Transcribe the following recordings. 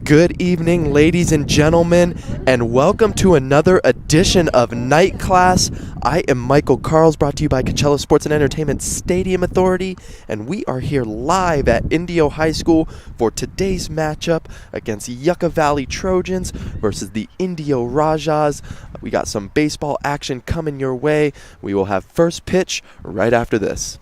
Good evening, ladies and gentlemen, and welcome to another edition of Night Class. I am Michael Carls, brought to you by Coachella Sports and Entertainment Stadium Authority, and we are here live at Indio High School for today's matchup against Yucca Valley Trojans versus the Indio Rajas. We got some baseball action coming your way. We will have first pitch right after this.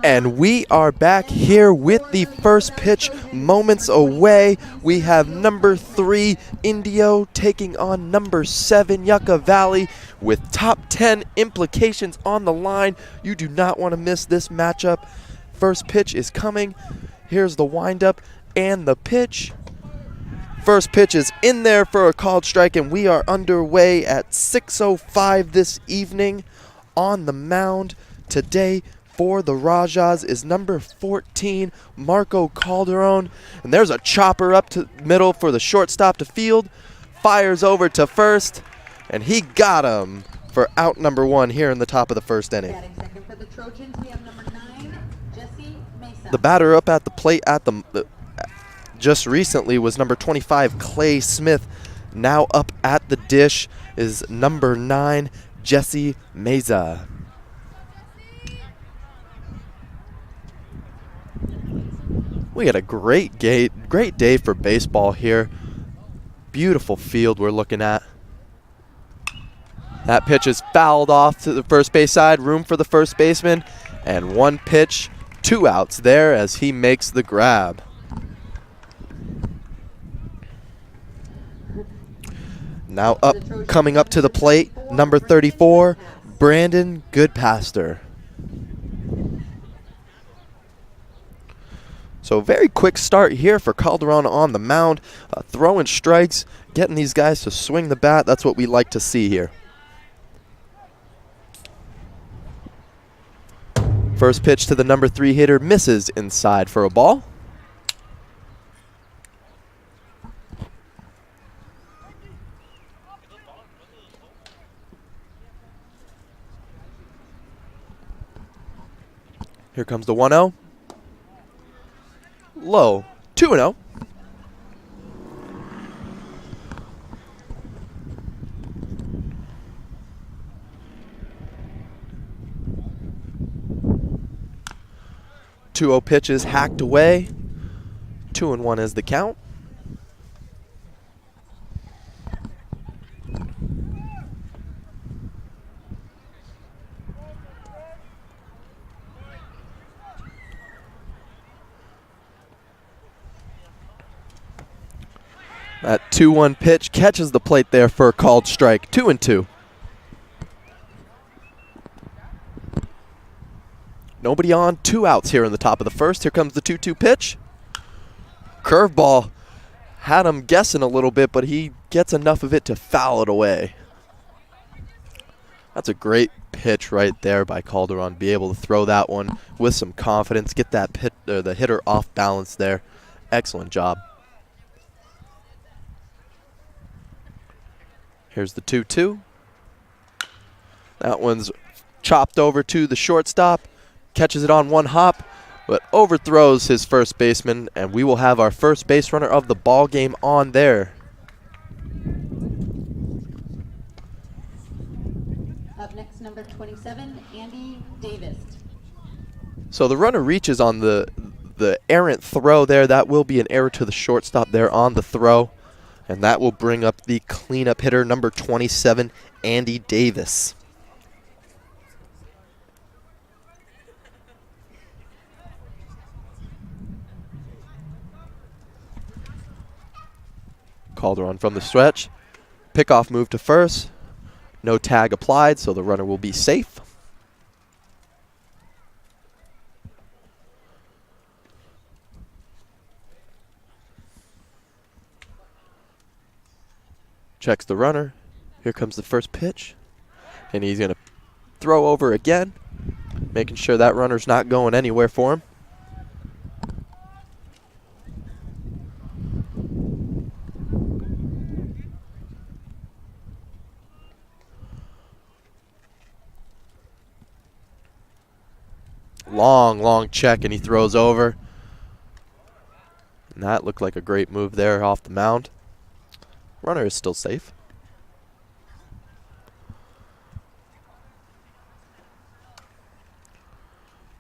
And we are back here with the first pitch moments away. We have number 3 Indio taking on number 7 Yucca Valley with top 10 implications on the line. You do not want to miss this matchup. First pitch is coming. Here's the windup and the pitch. First pitch is in there for a called strike, and we are underway at 6:05 this evening. On the mound today for the Rajas is number 14, Marco Calderon. And there's a chopper up to middle for the shortstop to field. Fires over to first, and he got him for out number 1 here in the top of the first inning. For the Trojans, we have number 9, Jesse Mesa. The batter up at the plate at the just recently was number 25, Clay Smith. Now up at the dish is number 9, Jesse Mesa. We had a great day for baseball here. Beautiful field we're looking at. That pitch is fouled off to the first base side. Room for the first baseman. And 1 pitch, 2 outs there as he makes the grab. Now coming up to the plate, number 34, Brandon Goodpaster. So very quick start here for Calderon on the mound, throwing strikes, getting these guys to swing the bat. That's what we like to see here. First pitch to the number 3 hitter misses inside for a ball. Here comes the 1-0. Low, 2-0. 2-0 pitch is hacked away. 2-1 is the count. That 2-1 pitch catches the plate there for a called strike. 2-2. Nobody on, 2 outs here in the top of the first. Here comes the 2-2 pitch. Curveball. Had him guessing a little bit, but he gets enough of it to foul it away. That's a great pitch right there by Calderon. Be able to throw that one with some confidence. Get that the hitter off balance there. Excellent job. Here's the 2-2. That one's chopped over to the shortstop. Catches it on one hop, but overthrows his first baseman, and we will have our first base runner of the ball game on there. Up next, number 27, Andy Davis. So the runner reaches on the errant throw there. That will be an error to the shortstop there on the throw, and that will bring up the cleanup hitter, number 27, Andy Davis. Calderon from the stretch. Pickoff move to first. No tag applied, so the runner will be safe. Checks the runner. Here comes the first pitch. And he's going to throw over again, making sure that runner's not going anywhere for him. Long check, and he throws over. And that looked like a great move there off the mound. Runner is still safe.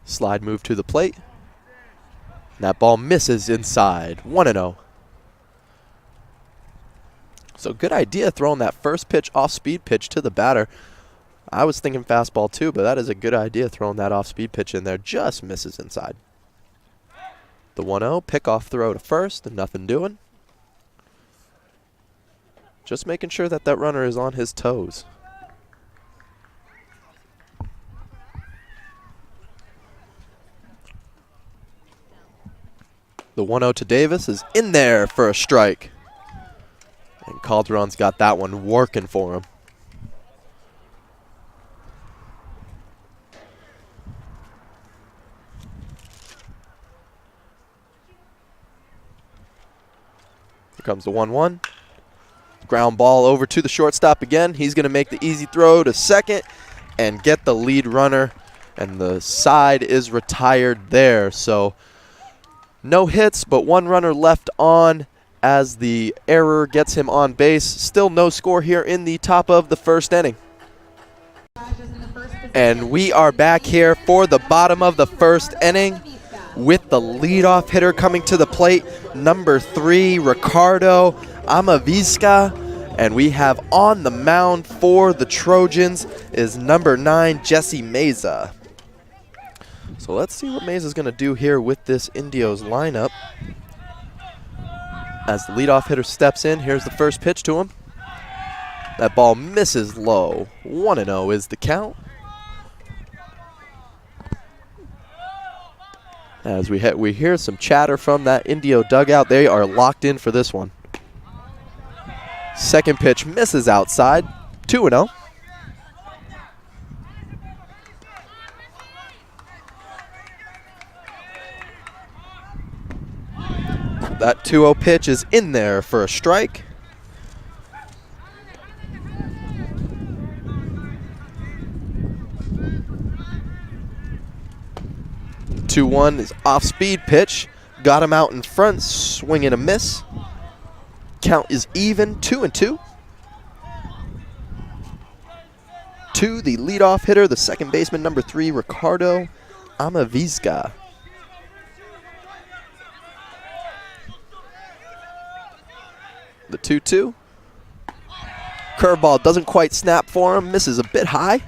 Slide move to the plate. And that ball misses inside. 1-0. So good idea throwing that first pitch off-speed pitch to the batter. I was thinking fastball too, but that is a good idea throwing that off-speed pitch in there. Just misses inside. The 1-0, pickoff throw to first, and nothing doing. Just making sure that that runner is on his toes. The 1-0 to Davis is in there for a strike. And Calderon's got that one working for him. Here comes the 1-1. Ground ball over to the shortstop again. He's going to make the easy throw to second and get the lead runner. And the side is retired there. So no hits, but one runner left on as the error gets him on base. Still no score here in the top of the first inning. And we are back here for the bottom of the first inning with the leadoff hitter coming to the plate, number 3, Ricardo Amavisca. And we have on the mound for the Trojans is number 9, Jesse Meza. So let's see what Meza's going to do here with this Indios lineup. As the leadoff hitter steps in, here's the first pitch to him. That ball misses low. 1-0 is the count. As we hear some chatter from that Indio dugout, they are locked in for this one. Second pitch misses outside. 2-0. That 2-0 pitch is in there for a strike. The 2-1 is off-speed pitch. Got him out in front, swing and a miss. Count is even, 2-2. To the leadoff hitter, the second baseman, number 3, Ricardo Amavisca. The 2-2. Curveball doesn't quite snap for him, misses a bit high.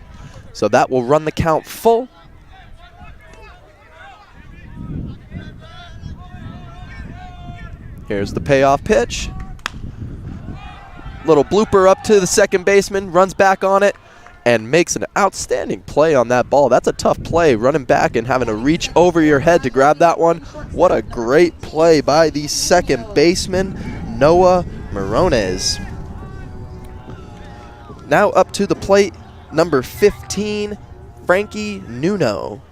So that will run the count full. Here's the payoff pitch. Little blooper up to the second baseman, runs back on it, and makes an outstanding play on that ball. That's a tough play, running back and having to reach over your head to grab that one. What a great play by the second baseman, Noah Morones. Now up to the plate, number 15, Frankie Nuno.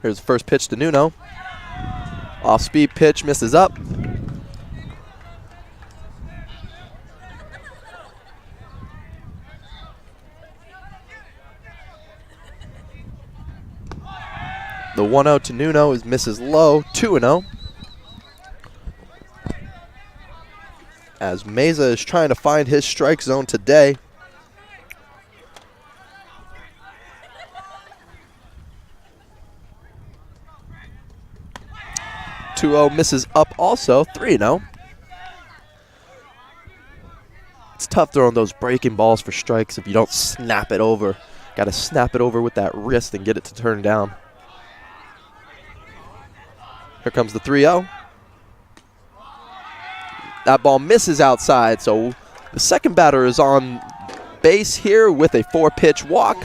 Here's the first pitch to Nuno. Off-speed pitch, misses up. The 1-0 to Nuno is misses low, 2-0. As Mesa is trying to find his strike zone today. Misses up also, 3-0. It's tough throwing those breaking balls for strikes if you don't snap it over. Got to snap it over with that wrist and get it to turn down. Here comes the 3-0. That ball misses outside, so the second batter is on base here with a 4-pitch walk.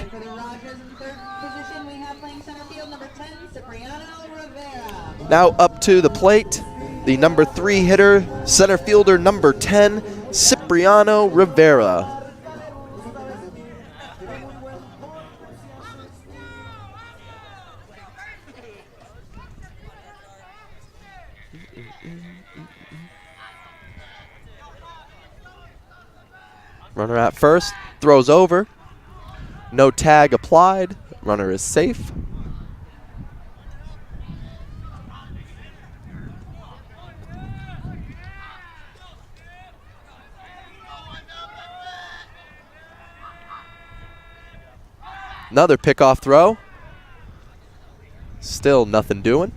Now up to the plate, the number 3 hitter, center fielder number 10, Cipriano Rivera. Runner at first, throws over. No tag applied, runner is safe. Another pickoff throw. Still nothing doing.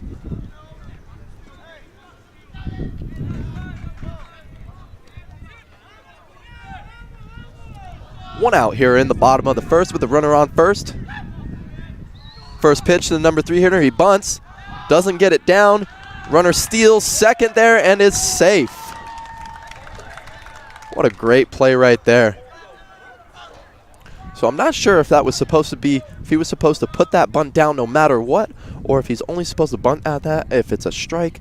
One out here in the bottom of the first with the runner on first. First pitch to the number 3 hitter. He bunts. Doesn't get it down. Runner steals second there and is safe. What a great play right there. So I'm not sure if that was supposed to be, if he was supposed to put that bunt down no matter what, or if he's only supposed to bunt at that if it's a strike.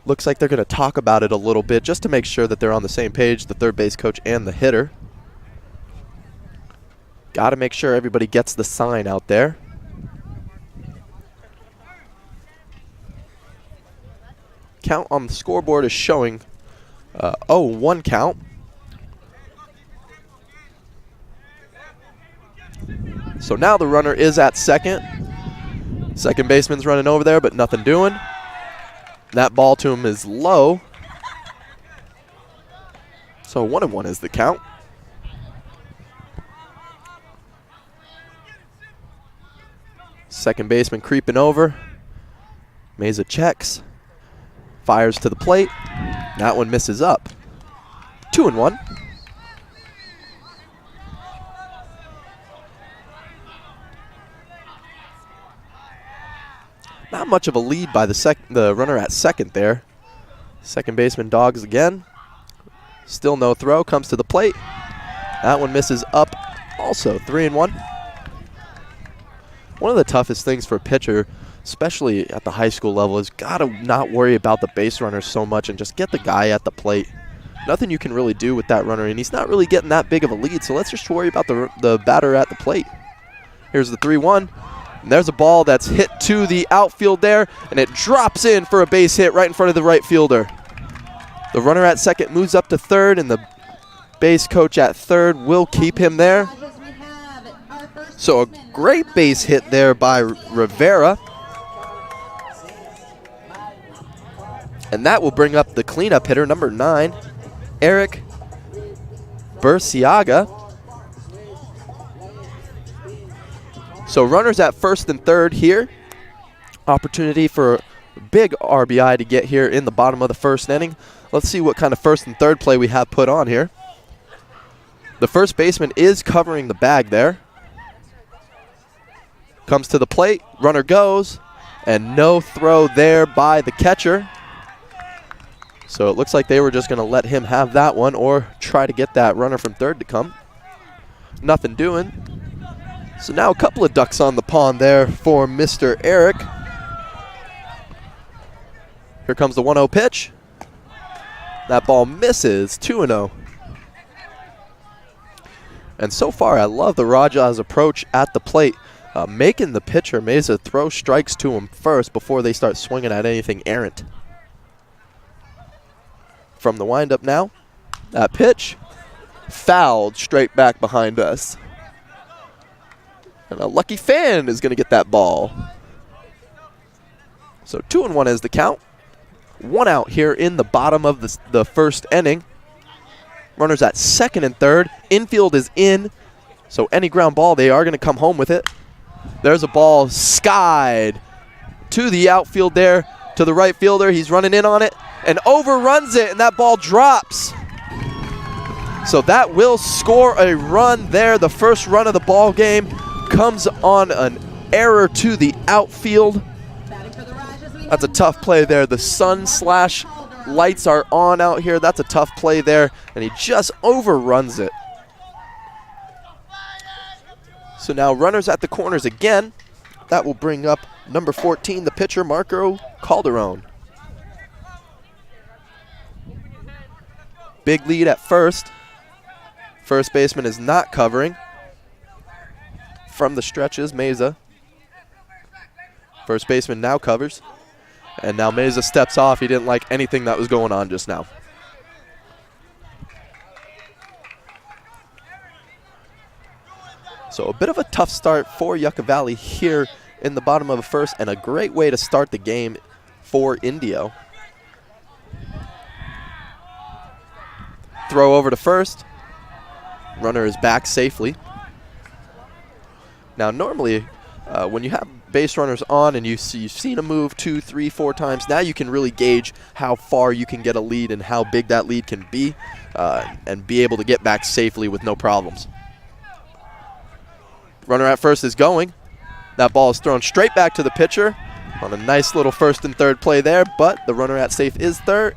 Looks like they're going to talk about it a little bit just to make sure that they're on the same page, the third base coach and the hitter. Got to make sure everybody gets the sign out there. Count on the scoreboard is showing 0-1 count. So now the runner is at second. Second baseman's running over there, but nothing doing. That ball to him is low. So 1-1 is the count. Second baseman creeping over. Mesa checks. Fires to the plate. That one misses up. 2-1. Not much of a lead by the runner at second there. Second baseman dogs again. Still no throw. Comes to the plate. That one misses up also. 3-1. One of the toughest things for a pitcher, especially at the high school level, is got to not worry about the base runner so much and just get the guy at the plate. Nothing you can really do with that runner, and he's not really getting that big of a lead, so let's just worry about the batter at the plate. Here's the 3-1. And there's a ball that's hit to the outfield there, and it drops in for a base hit right in front of the right fielder. The runner at second moves up to third, and the base coach at third will keep him there. So a great base hit there by Rivera. And that will bring up the cleanup hitter, number 9, Eric Burciaga. So runners at first and third here. Opportunity for a big RBI to get here in the bottom of the first inning. Let's see what kind of first and third play we have put on here. The first baseman is covering the bag there. Comes to the plate, runner goes, and no throw there by the catcher. So it looks like they were just going to let him have that one or try to get that runner from third to come. Nothing doing. So now a couple of ducks on the pond there for Mr. Eric. Here comes the 1-0 pitch. That ball misses, 2-0. And so far, I love the Raja's approach at the plate, making the pitcher, Meza, throw strikes to him first before they start swinging at anything errant. From the windup now, that pitch, fouled straight back behind us. And a lucky fan is going to get that ball. So 2-1 is the count. 1 out here in the bottom of the first inning. Runners at second and third. Infield is in, so any ground ball, they are going to come home with it. There's a ball skied to the outfield there, to the right fielder. He's running in on it and overruns it, and that ball drops. So that will score a run there. The first run of the ball game comes on an error to the outfield. That's a tough play there. The sun/lights are on out here. That's a tough play there, and he just overruns it. So now runners at the corners again. That will bring up number 14, the pitcher, Marco Calderon. Big lead at first. First baseman is not covering. From the stretches, Meza. First baseman now covers. And now Meza steps off. He didn't like anything that was going on just now. So a bit of a tough start for Yucca Valley here in the bottom of the first, and a great way to start the game for Indio. Throw over to first. Runner is back safely. Now normally when you have base runners on and you've seen a move 2, 3, 4 times, now you can really gauge how far you can get a lead and how big that lead can be, and be able to get back safely with no problems. Runner at first is going. That ball is thrown straight back to the pitcher on a nice little first and third play there, but the runner at third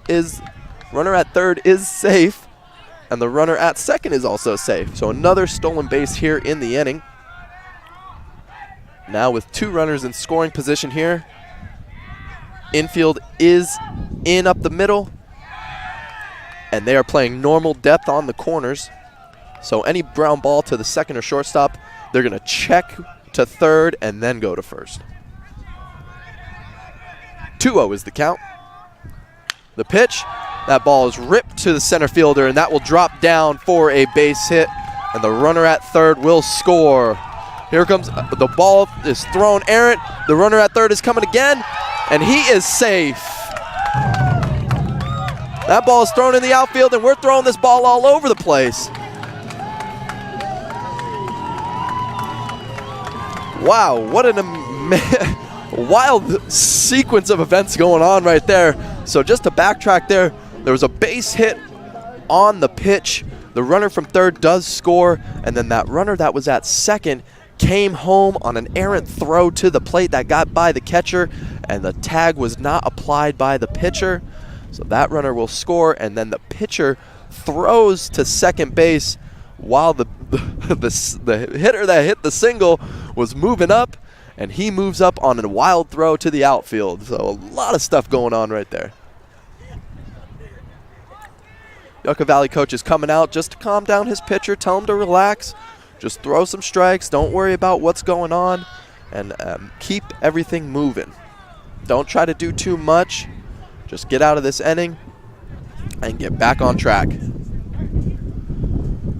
is safe, and the runner at second is also safe. So another stolen base here in the inning. Now with 2 runners in scoring position here. Infield is in up the middle, and they are playing normal depth on the corners. So any ground ball to the second or shortstop, they're going to check to third and then go to first. 2-0 is the count. The pitch, that ball is ripped to the center fielder, and that will drop down for a base hit, and the runner at third will score. Here comes, the ball is thrown errant. The runner at third is coming again, and he is safe. That ball is thrown in the outfield, and we're throwing this ball all over the place. Wow, what a wild sequence of events going on right there. So just to backtrack there was a base hit on the pitch. The runner from third does score, and then that runner that was at second came home on an errant throw to the plate that got by the catcher, and the tag was not applied by the pitcher. So that runner will score, and then the pitcher throws to second base while the hitter that hit the single was moving up, and he moves up on a wild throw to the outfield. So a lot of stuff going on right there. Yucca Valley coach is coming out just to calm down his pitcher, tell him to relax, just throw some strikes, don't worry about what's going on, and keep everything moving. Don't try to do too much. Just get out of this inning and get back on track.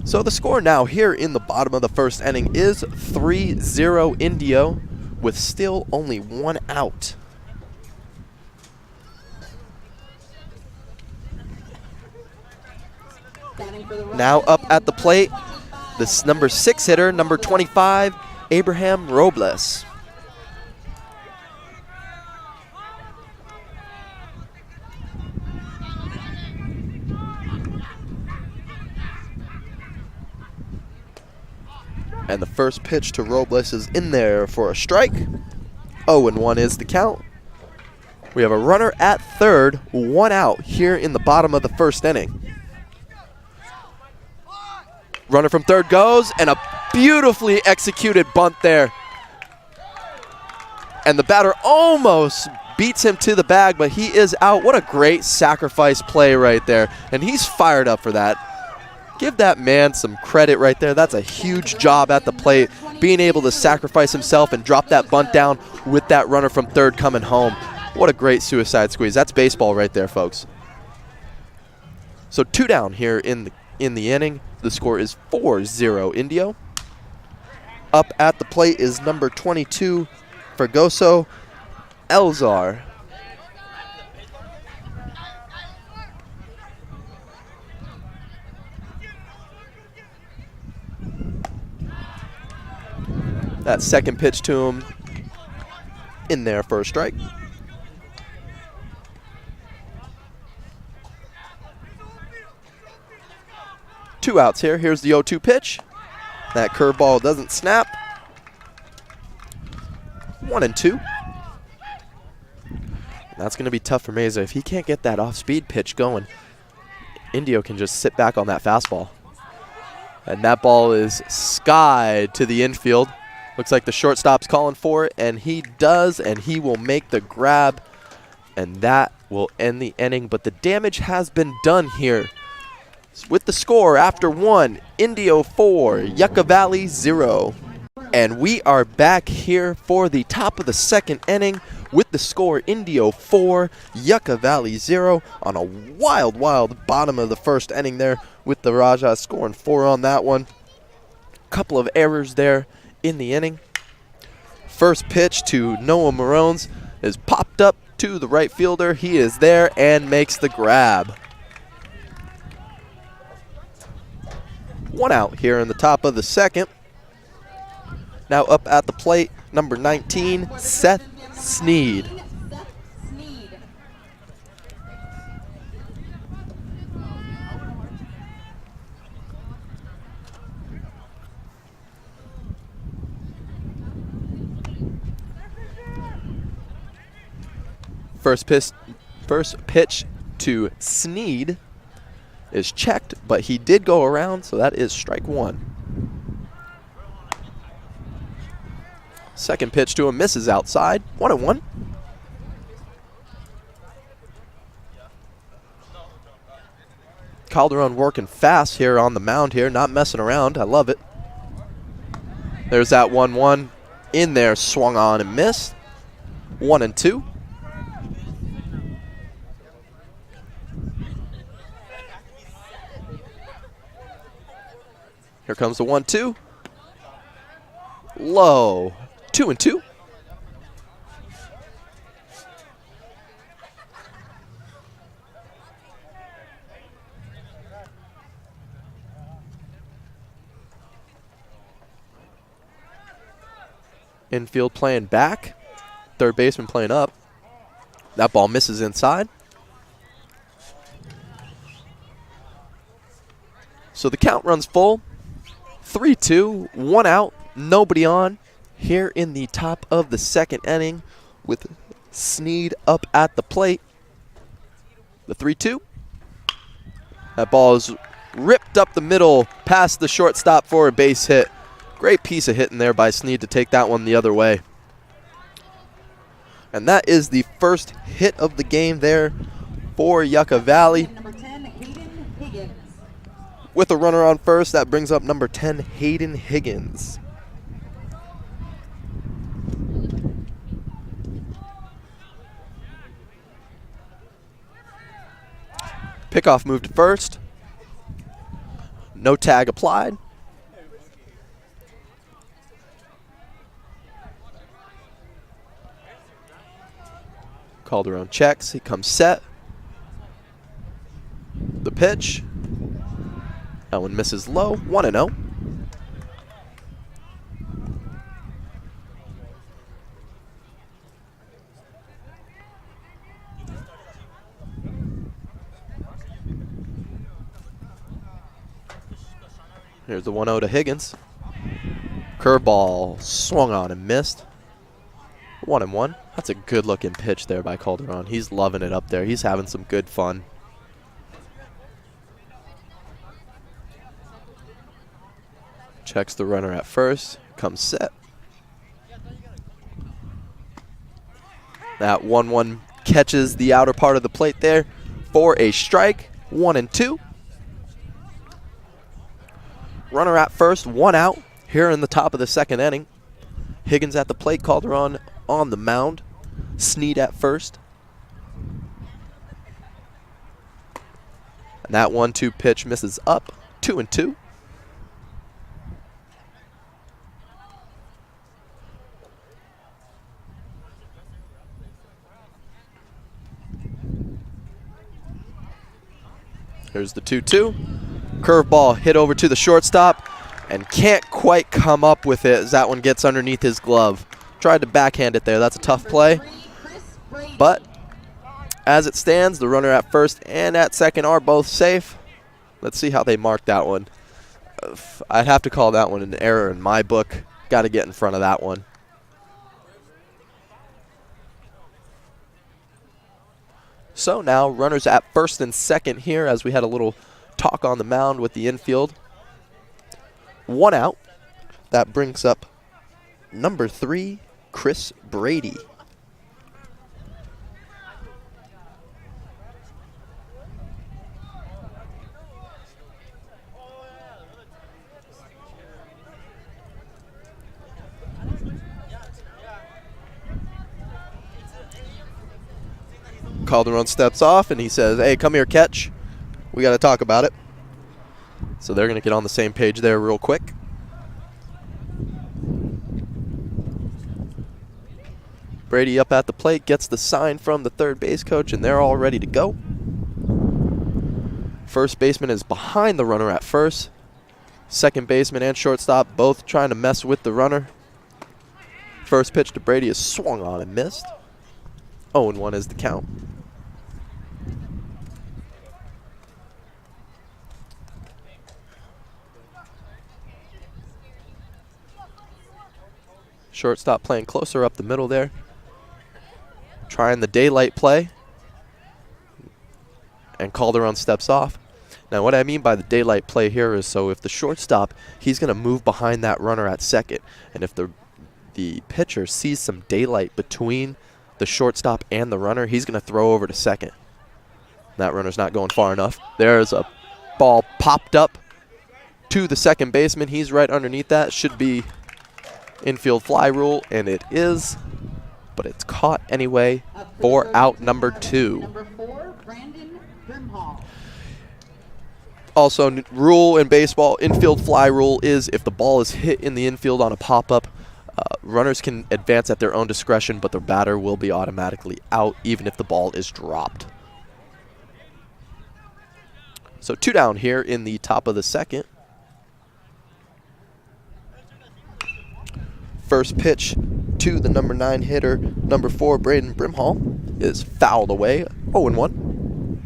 So the score now here in the bottom of the first inning is 3-0 Indio, with still only 1 out. Now up at the plate, this number 6 hitter, number 25, Abraham Robles. And the first pitch to Robles is in there for a strike. 0-1 is the count. We have a runner at third, 1 out here in the bottom of the first inning. Runner from third goes, and a beautifully executed bunt there. And the batter almost beats him to the bag, but he is out. What a great sacrifice play right there. And he's fired up for that. Give that man some credit right there. That's a huge job at the plate, being able to sacrifice himself and drop that bunt down with that runner from third coming home. What a great suicide squeeze. That's baseball right there, folks. So 2 down here in the inning. The score is 4-0 Indio. Up at the plate is number 22, Fergoso Elzar. That second pitch to him in there for a strike. Two outs here. Here's the 0-2 pitch. That curveball doesn't snap. 1-2. That's going to be tough for Meza. If he can't get that off-speed pitch going, Indio can just sit back on that fastball. And that ball is skied to the infield. Looks like the shortstop's calling for it, and he does, and he will make the grab, and that will end the inning. But the damage has been done here. With the score after 1, Indio 4, Yucca Valley 0. And we are back here for the top of the second inning with the score Indio 4, Yucca Valley 0 on a wild, wild bottom of the first inning there with the Rajas scoring 4 on that one. Couple of errors there in the inning. First pitch to Noah Marones is popped up to the right fielder. He is there and makes the grab. 1 out here in the top of the second. Now up at the plate, number 19, Seth Sneed. First pitch to Sneed is checked, but he did go around, so that is strike 1. Second pitch to him misses outside, 1-1. Calderon working fast here on the mound here, not messing around. I love it. There's that 1-1 in there, swung on and missed. 1-2. Here comes the 1-2. Low. 2-2. Infield playing back. Third baseman playing up. That ball misses inside. So the count runs full. 3-2, 1 out, nobody on. Here in the top of the second inning with Sneed up at the plate. The 3-2. That ball is ripped up the middle past the shortstop for a base hit. Great piece of hitting there by Sneed to take that one the other way. And that is the first hit of the game there for Yucca Valley. With a runner on first, that brings up number 10, Hayden Higgins. Pickoff moved to first. No tag applied. Calderon checks. He comes set. The pitch. That one misses low. 1-0. Here's the 1-0 to Higgins. Curveball swung on and missed. 1-1. That's a good looking pitch there by Calderon. He's loving it up there. He's having some good fun. Checks the runner at first. Comes set. That 1-1 catches the outer part of the plate there for a strike. 1-2. Runner at first, 1 out here in the top of the second inning. Higgins at the plate, Calderon on the mound. Snead at first. And that 1-2 pitch misses up. 2-2. Here's the 2-2. Curveball hit over to the shortstop and can't quite come up with it as that one gets underneath his glove. Tried to backhand it there. That's a tough play. But as it stands, the runner at first and at second are both safe. Let's see how they mark that one. I'd have to call that one an error in my book. Got to get in front of that one. So now runners at first and second here as we had a little talk on the mound with the infield. 1 out. That brings up number 3, Chris Brady. Calderon steps off and he says, "Hey, come here, catch. We got to talk about it." So they're going to get on the same page there real quick. Brady up at the plate, gets the sign from the third base coach, and they're all ready to go. First baseman is behind the runner at first. Second baseman and shortstop both trying to mess with the runner. First pitch to Brady is swung on and missed. 0-1 is the count. Shortstop playing closer up the middle there. Trying the daylight play. And Calderon steps off. Now what I mean by the daylight play here is so if the shortstop, he's going to move behind that runner at second. And if the pitcher sees some daylight between the shortstop and the runner, he's going to throw over to second. That runner's not going far enough. There's a ball popped up to the second baseman. He's right underneath that. Should be infield fly rule, and it is, but it's caught anyway for out number 2. Number 4, Brandon Brimhall. Also, rule in baseball, infield fly rule is if the ball is hit in the infield on a pop-up, runners can advance at their own discretion, but the batter will be automatically out even if the ball is dropped. So 2 down here in the top of the second. First pitch to the number 9 hitter, number 4, Braden Brimhall, is fouled away. 0-1.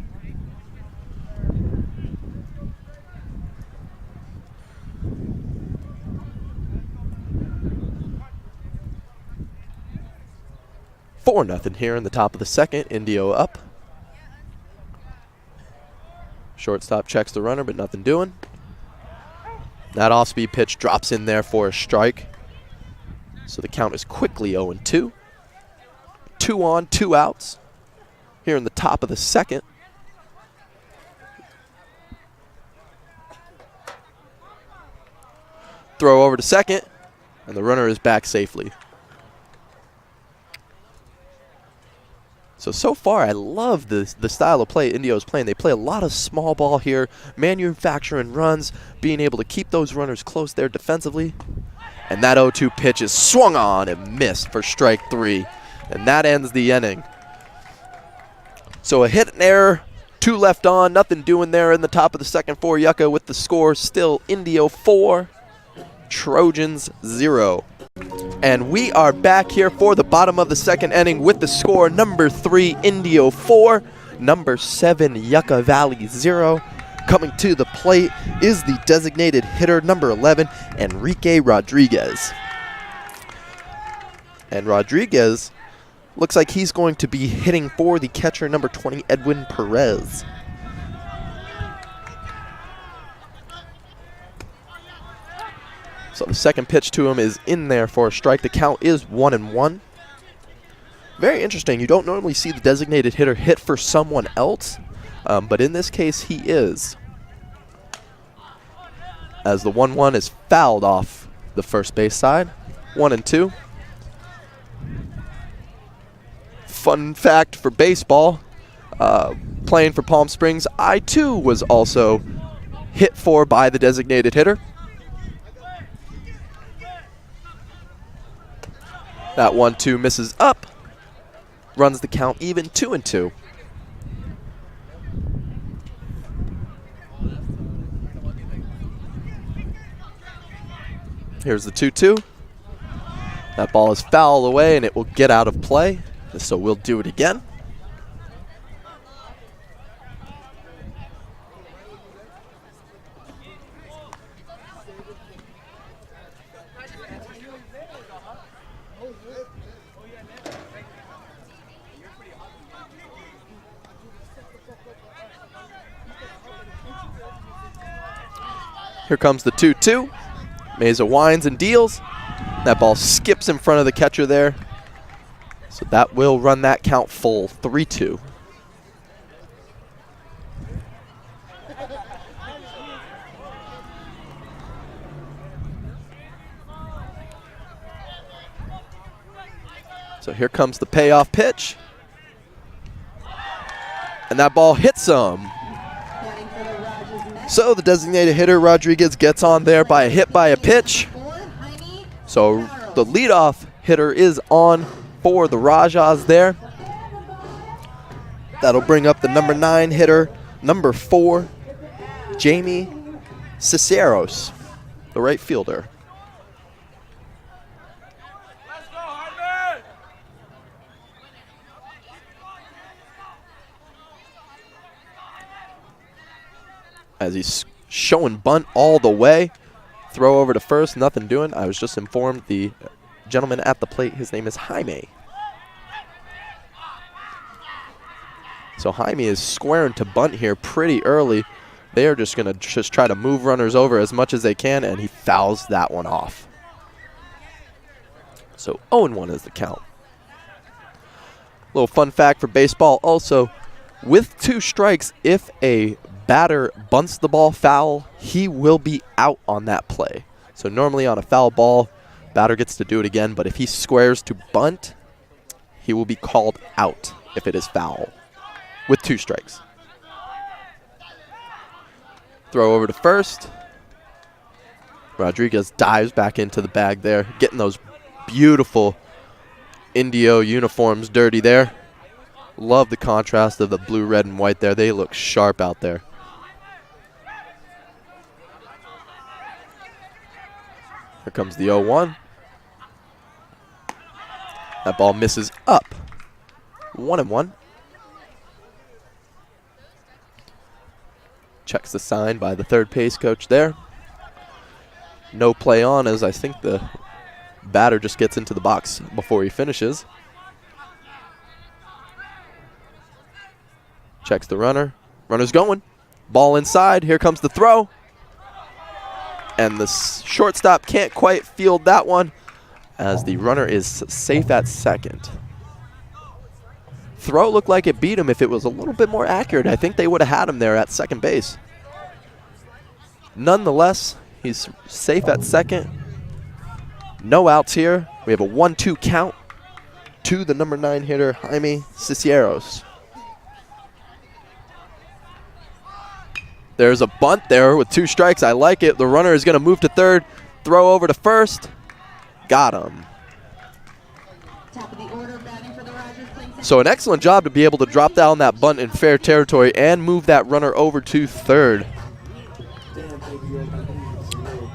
Four nothing here in the top of the second. Indio up. Shortstop checks the runner, but nothing doing. That off-speed pitch drops in there for a strike. So the count is quickly 0-2. 2 on, 2 outs here in the top of the second. Throw over to second, and the runner is back safely. So far, I love the style of play Indio's playing. They play a lot of small ball here, manufacturing runs, being able to keep those runners close there defensively. And that 0-2 pitch is swung on and missed for strike 3. And that ends the inning. So a hit and error, 2 left on, nothing doing there in the top of the second for Yucca with the score still Indio 4, Trojans 0. And we are back here for the bottom of the second inning with the score number 3, Indio 4, number 7, Yucca Valley 0. Coming to the plate is the designated hitter, number 11, Enrique Rodriguez. And Rodriguez looks like he's going to be hitting for the catcher, number 20, Edwin Perez. So the second pitch to him is in there for a strike. The count is 1-1. Very interesting. You don't normally see the designated hitter hit for someone else, but in this case he is. As the 1-1 is fouled off the first base side. 1-2. Fun fact for baseball, playing for Palm Springs, I too was also hit for by the designated hitter. That 1-2 misses up, runs the count even, 2-2. Here's the 2-2. That ball is fouled away and it will get out of play, so we'll do it again. Here comes the 2-2. Meza winds and deals. That ball skips in front of the catcher there. So that will run that count full, 3-2. So here comes the payoff pitch. And that ball hits him. So the designated hitter, Rodriguez, gets on there by a hit by a pitch. So the leadoff hitter is on for the Rajas there. That'll bring up the number 9 hitter, number 4, Jamie Ciceros, the right fielder. As he's showing bunt all the way. Throw over to first, nothing doing. I was just informed the gentleman at the plate, his name is Jaime. So Jaime is squaring to bunt here pretty early. They are just going to try to move runners over as much as they can, and he fouls that one off. So 0-1 is the count. Little fun fact for baseball also, with 2 strikes, if a batter bunts the ball foul, he will be out on that play. So normally on a foul ball, batter gets to do it again, but if he squares to bunt, he will be called out if it is foul with 2 strikes. Throw over to first. Rodriguez dives back into the bag there, getting those beautiful Indio uniforms dirty there. Love the contrast of the blue, red, and white there. They look sharp out there. Here comes the 0-1. That ball misses up. 1-1. Checks the sign by the third base coach there. No play on, as I think the batter just gets into the box before he finishes. Checks the runner. Runner's going. Ball inside. Here comes the throw. And the shortstop can't quite field that one as the runner is safe at second. Throw looked like it beat him. If it was a little bit more accurate, I think they would have had him there at second base. Nonetheless, he's safe at second. No outs here. We have a 1-2 count to the number 9 hitter, Jaime Ciceros. There's a bunt there with 2 strikes. I like it. The runner is going to move to third. Throw over to first. Got him. So an excellent job to be able to drop down that bunt in fair territory and move that runner over to third.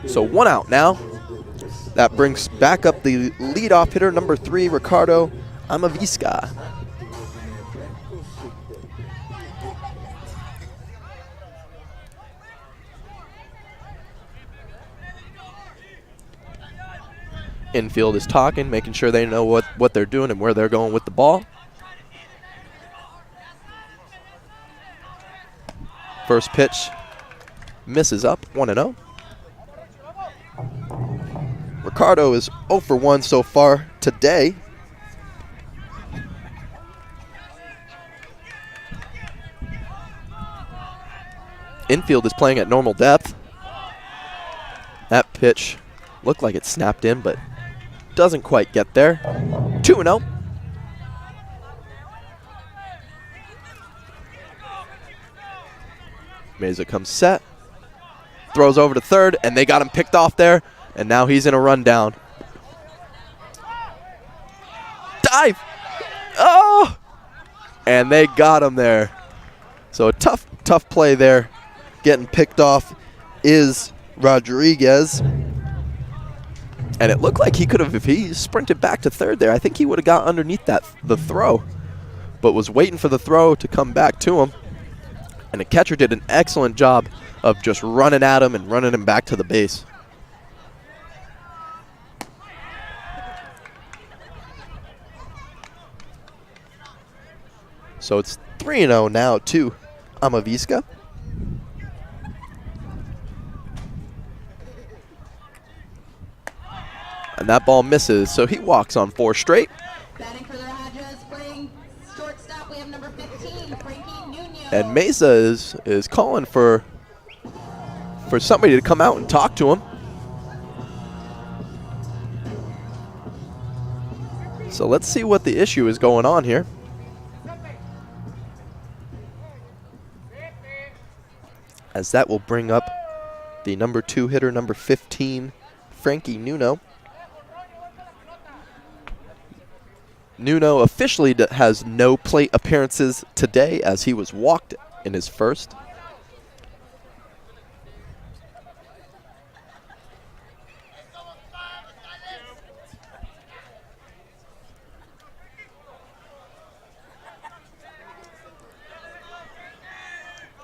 So 1 out now. That brings back up the leadoff hitter, number 3, Ricardo Amavisca. Infield is talking, making sure they know what they're doing and where they're going with the ball. First pitch misses up, 1-0. Ricardo is 0 for 1 so far today. Infield is playing at normal depth. That pitch looked like it snapped in, but doesn't quite get there. 2-0. Meza comes set, throws over to third, and they got him picked off there, and now he's in a rundown. Dive! Oh! And they got him there. So a tough play there. Getting picked off is Rodriguez. And it looked like he could have, if he sprinted back to third there, I think he would have got underneath the throw, but was waiting for the throw to come back to him. And the catcher did an excellent job of just running at him and running him back to the base. So it's 3-0 now to Amavisca. And that ball misses, so he walks on 4 straight. Batting for their Hodges, playing shortstop, we have number 15, Frankie Nunez. And Meza is calling for somebody to come out and talk to him. So let's see what the issue is going on here. As that will bring up the number 2 hitter, number 15, Frankie Nuno. Nuno officially has no plate appearances today as he was walked in his first.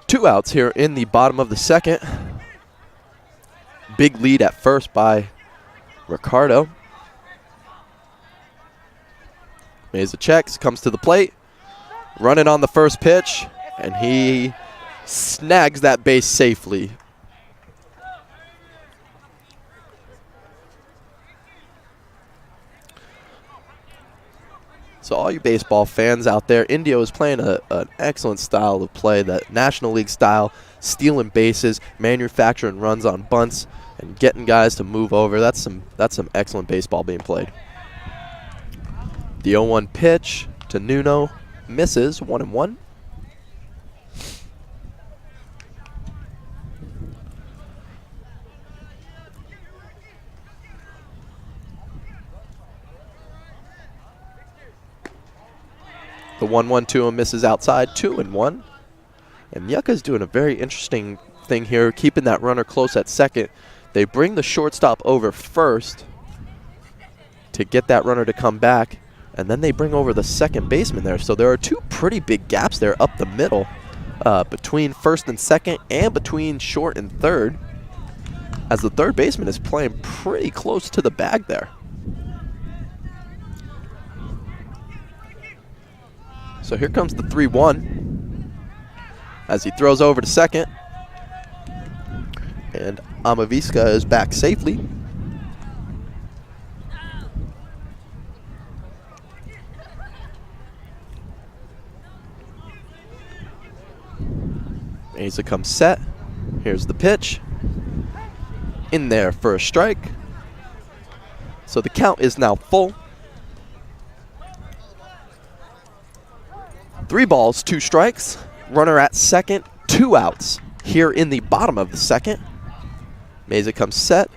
Two outs here in the bottom of the second. Big lead at first by Ricardo. Meza checks, comes to the plate, running on the first pitch, and he snags that base safely. So all you baseball fans out there, Indio is playing an excellent style of play, that National League style, stealing bases, manufacturing runs on bunts, and getting guys to move over. That's some excellent baseball being played. The 0-1 pitch to Nuno misses, 1-1. The 1-1 to him misses outside, 2-1. And Yucca's doing a very interesting thing here, keeping that runner close at second. They bring the shortstop over first to get that runner to come back, and then they bring over the second baseman there. So there are two pretty big gaps there up the middle between first and second and between short and third, as the third baseman is playing pretty close to the bag there. So here comes the 3-1 as he throws over to second. And Amavisca is back safely. Meza comes set. Here's the pitch. In there for a strike. So the count is now full. 3 balls, 2 strikes. Runner at second, 2 outs here in the bottom of the second. Meza comes set.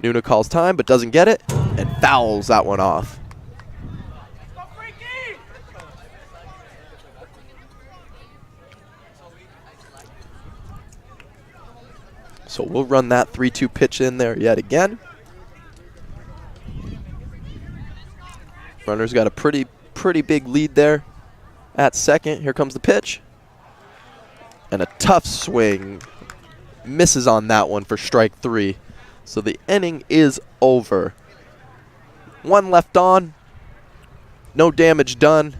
Nuno calls time but doesn't get it and fouls that one off. So we'll run that 3-2 pitch in there yet again. Runner's got a pretty big lead there at second. Here comes the pitch. And a tough swing. Misses on that one for strike 3. So the inning is over. 1 left on. No damage done,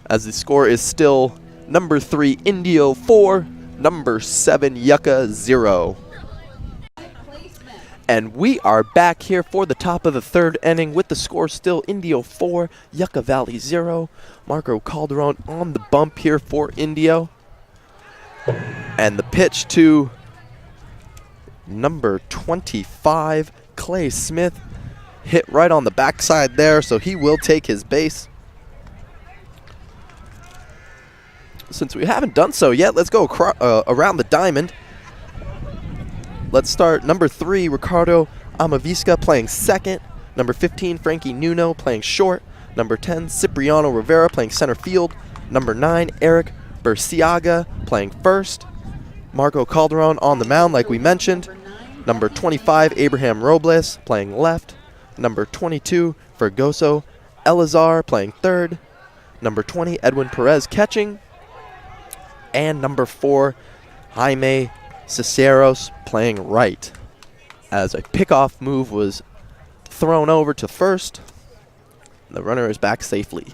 as the score is still number 3 Indio 4, number 7 Yucca 0. And we are back here for the top of the 3rd inning with the score still Indio 4, Yucca Valley 0. Marco Calderon on the bump here for Indio. And the pitch to number 25, Clay Smith, hit right on the backside there, so he will take his base. Since we haven't done so yet, let's go around the diamond. Let's start number 3, Ricardo Amavisca playing second. Number 15, Frankie Nuno playing short. Number 10, Cipriano Rivera playing center field. Number 9, Eric Burciaga playing first. Marco Calderon on the mound like we mentioned. Number 25, Abraham Robles playing left. Number 22, Fergoso Elazar playing third. Number 20, Edwin Perez catching. And number 4, Jaime Ciceros playing right. As a pickoff move was thrown over to first, the runner is back safely.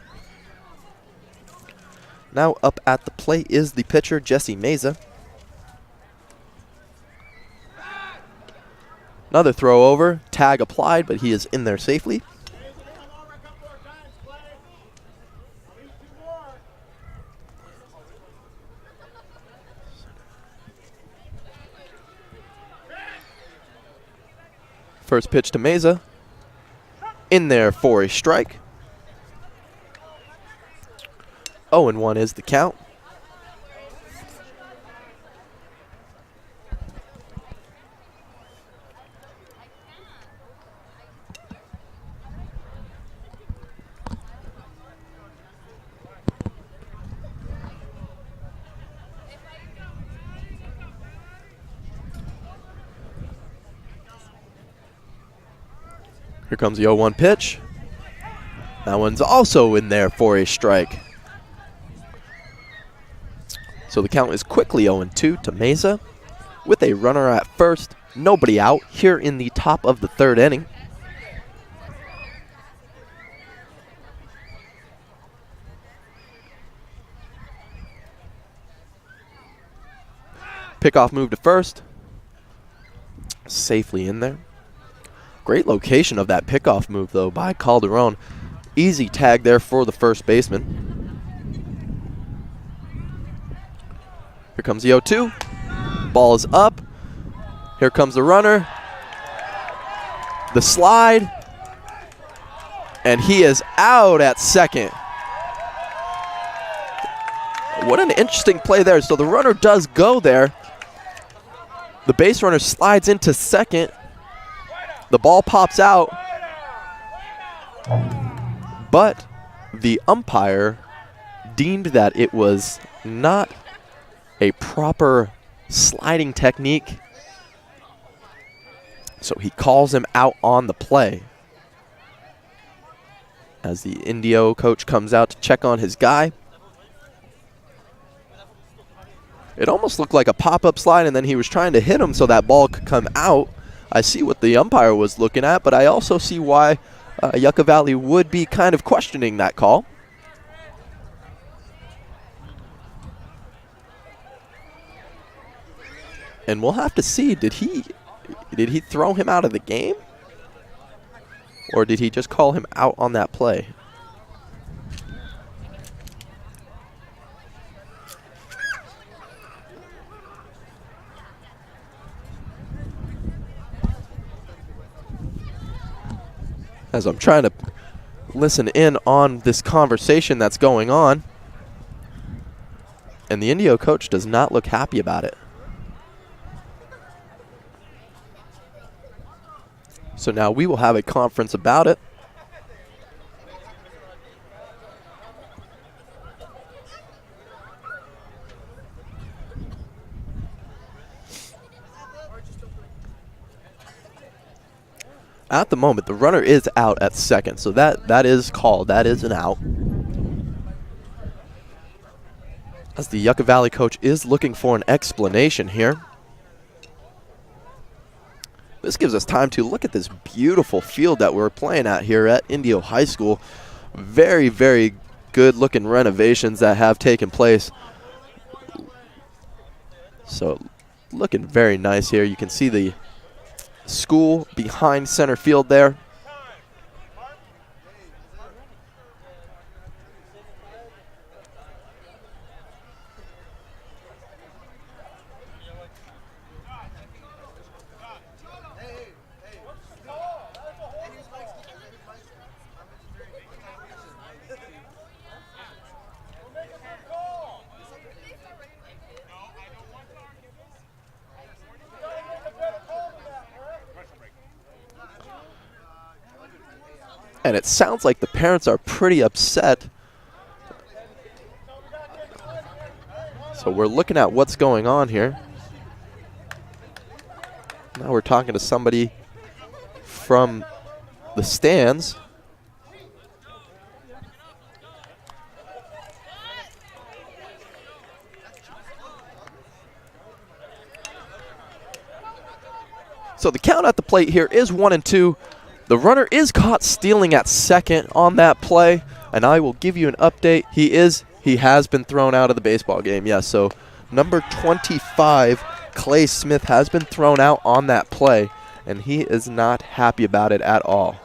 Now up at the plate is the pitcher, Jesse Meza. Another throw over, tag applied, but he is in there safely. First pitch to Meza. In there for a strike. 0-1 is the count. Here comes the 0-1 pitch. That one's also in there for a strike. So the count is quickly 0-2 to Meza with a runner at first, nobody out here in the top of the 3rd inning. Pickoff move to first. Safely in there. Great location of that pickoff move, though, by Calderon. Easy tag there for the first baseman. Here comes the 0-2. Ball is up. Here comes the runner. The slide. And he is out at second. What an interesting play there. So the runner does go there. The base runner slides into second. The ball pops out, but the umpire deemed that it was not a proper sliding technique, so he calls him out on the play. As the Indio coach comes out to check on his guy. It almost looked like a pop-up slide, and then he was trying to hit him so that ball could come out. I see what the umpire was looking at, but I also see why Yucca Valley would be kind of questioning that call. And we'll have to see, did he throw him out of the game? Or did he just call him out on that play? As I'm trying to listen in on this conversation that's going on. And the Indio coach does not look happy about it. So now we will have a conference about it. At the moment, the runner is out at second, so that is called. That is an out. As the Yucca Valley coach is looking for an explanation here. This gives us time to look at this beautiful field that we're playing at here at Indio High School. Very, very good looking renovations that have taken place. So looking very nice here. You can see the school behind center field there. And it sounds like the parents are pretty upset. So we're looking at what's going on here. Now we're talking to somebody from the stands. So the count at the plate here is 1-2. The runner is caught stealing at second on that play, and I will give you an update. He has been thrown out of the baseball game. Yes, so number 25, Clay Smith, has been thrown out on that play, and he is not happy about it at all.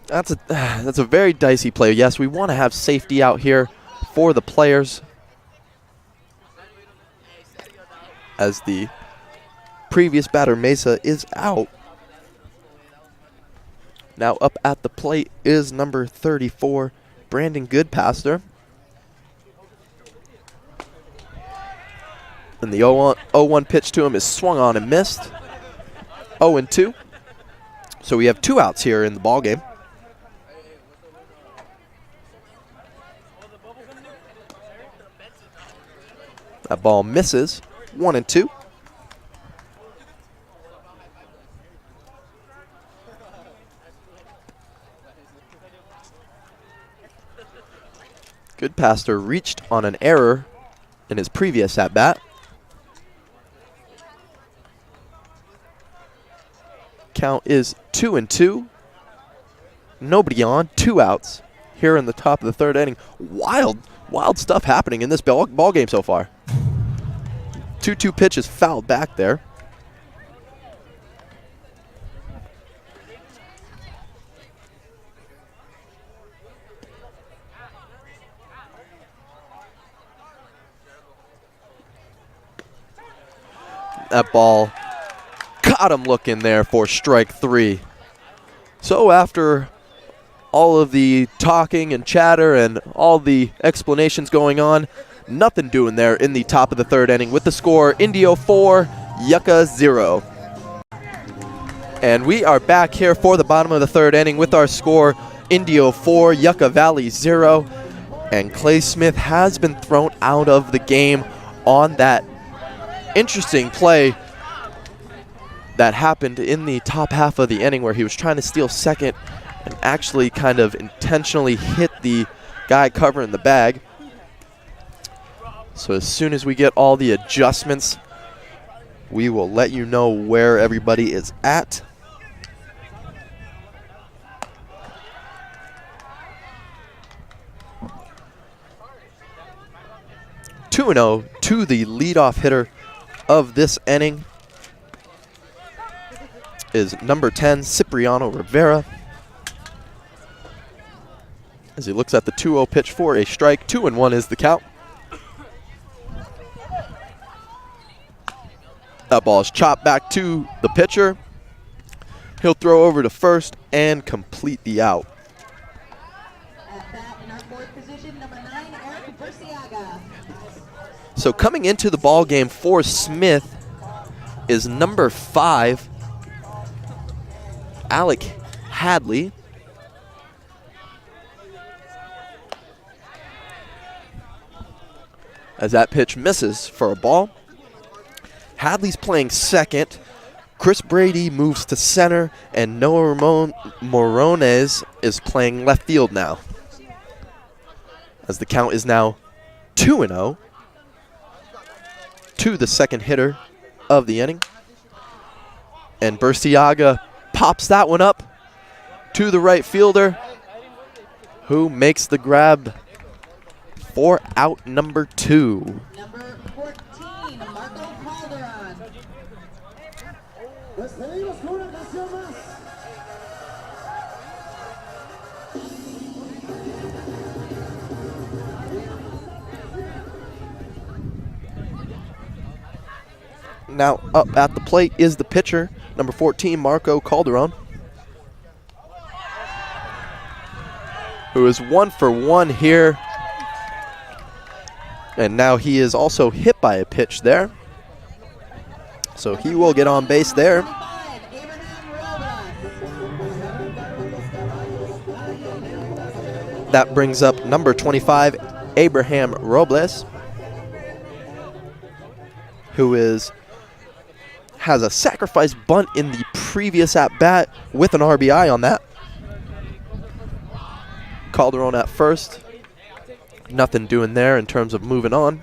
That's a very dicey play. Yes, we want to have safety out here for the players, as the previous batter, Mesa, is out. Now up at the plate is number 34, Brandon Goodpaster. And the 0-1 pitch to him is swung on and missed. 0-2. So we have 2 outs here in the ball game. That ball misses. 1-2. Goodpaster reached on an error in his previous at-bat. Count is 2-2. Nobody on, 2 outs here in the top of the third inning. Wild stuff happening in this ball game so far. 2-2 pitch is fouled back there. That ball caught him looking there for strike 3. So after all of the talking and chatter and all the explanations going on, nothing doing there in the top of the third inning with the score Indio 4, Yucca 0. And we are back here for the bottom of the third inning with our score Indio 4, Yucca Valley 0. And Clay Smith has been thrown out of the game on that interesting play that happened in the top half of the inning, where he was trying to steal second and actually kind of intentionally hit the guy covering the bag. So as soon as we get all the adjustments, we will let you know where everybody is at. (2-0) to the leadoff hitter of this inning is number 10, Cipriano Rivera. As he looks at the 2-0 pitch for a strike. 2-1 is the count. That ball is chopped back to the pitcher. He'll throw over to first and complete the out. At bat in our fourth position, number 9, Eric Burciaga. So coming into the ball game for Smith is number 5, Alec Hadley. As that pitch misses for a ball. Hadley's playing second. Chris Brady moves to center, and Noah Morones is playing left field now. as the count is now 2-0 to the second hitter of the inning. And Burciaga pops that one up to the right fielder, who makes the grab for out number 2. Number 14, Marco Calderon. Now up at the plate is the pitcher, number 14, Marco Calderon, who is 1 for 1 here. And now he is also hit by a pitch there, so he will get on base there. That brings up number 25, Abraham Robles, who has a sacrifice bunt in the previous at-bat with an RBI on that. Calderon at first. Nothing doing there in terms of moving on.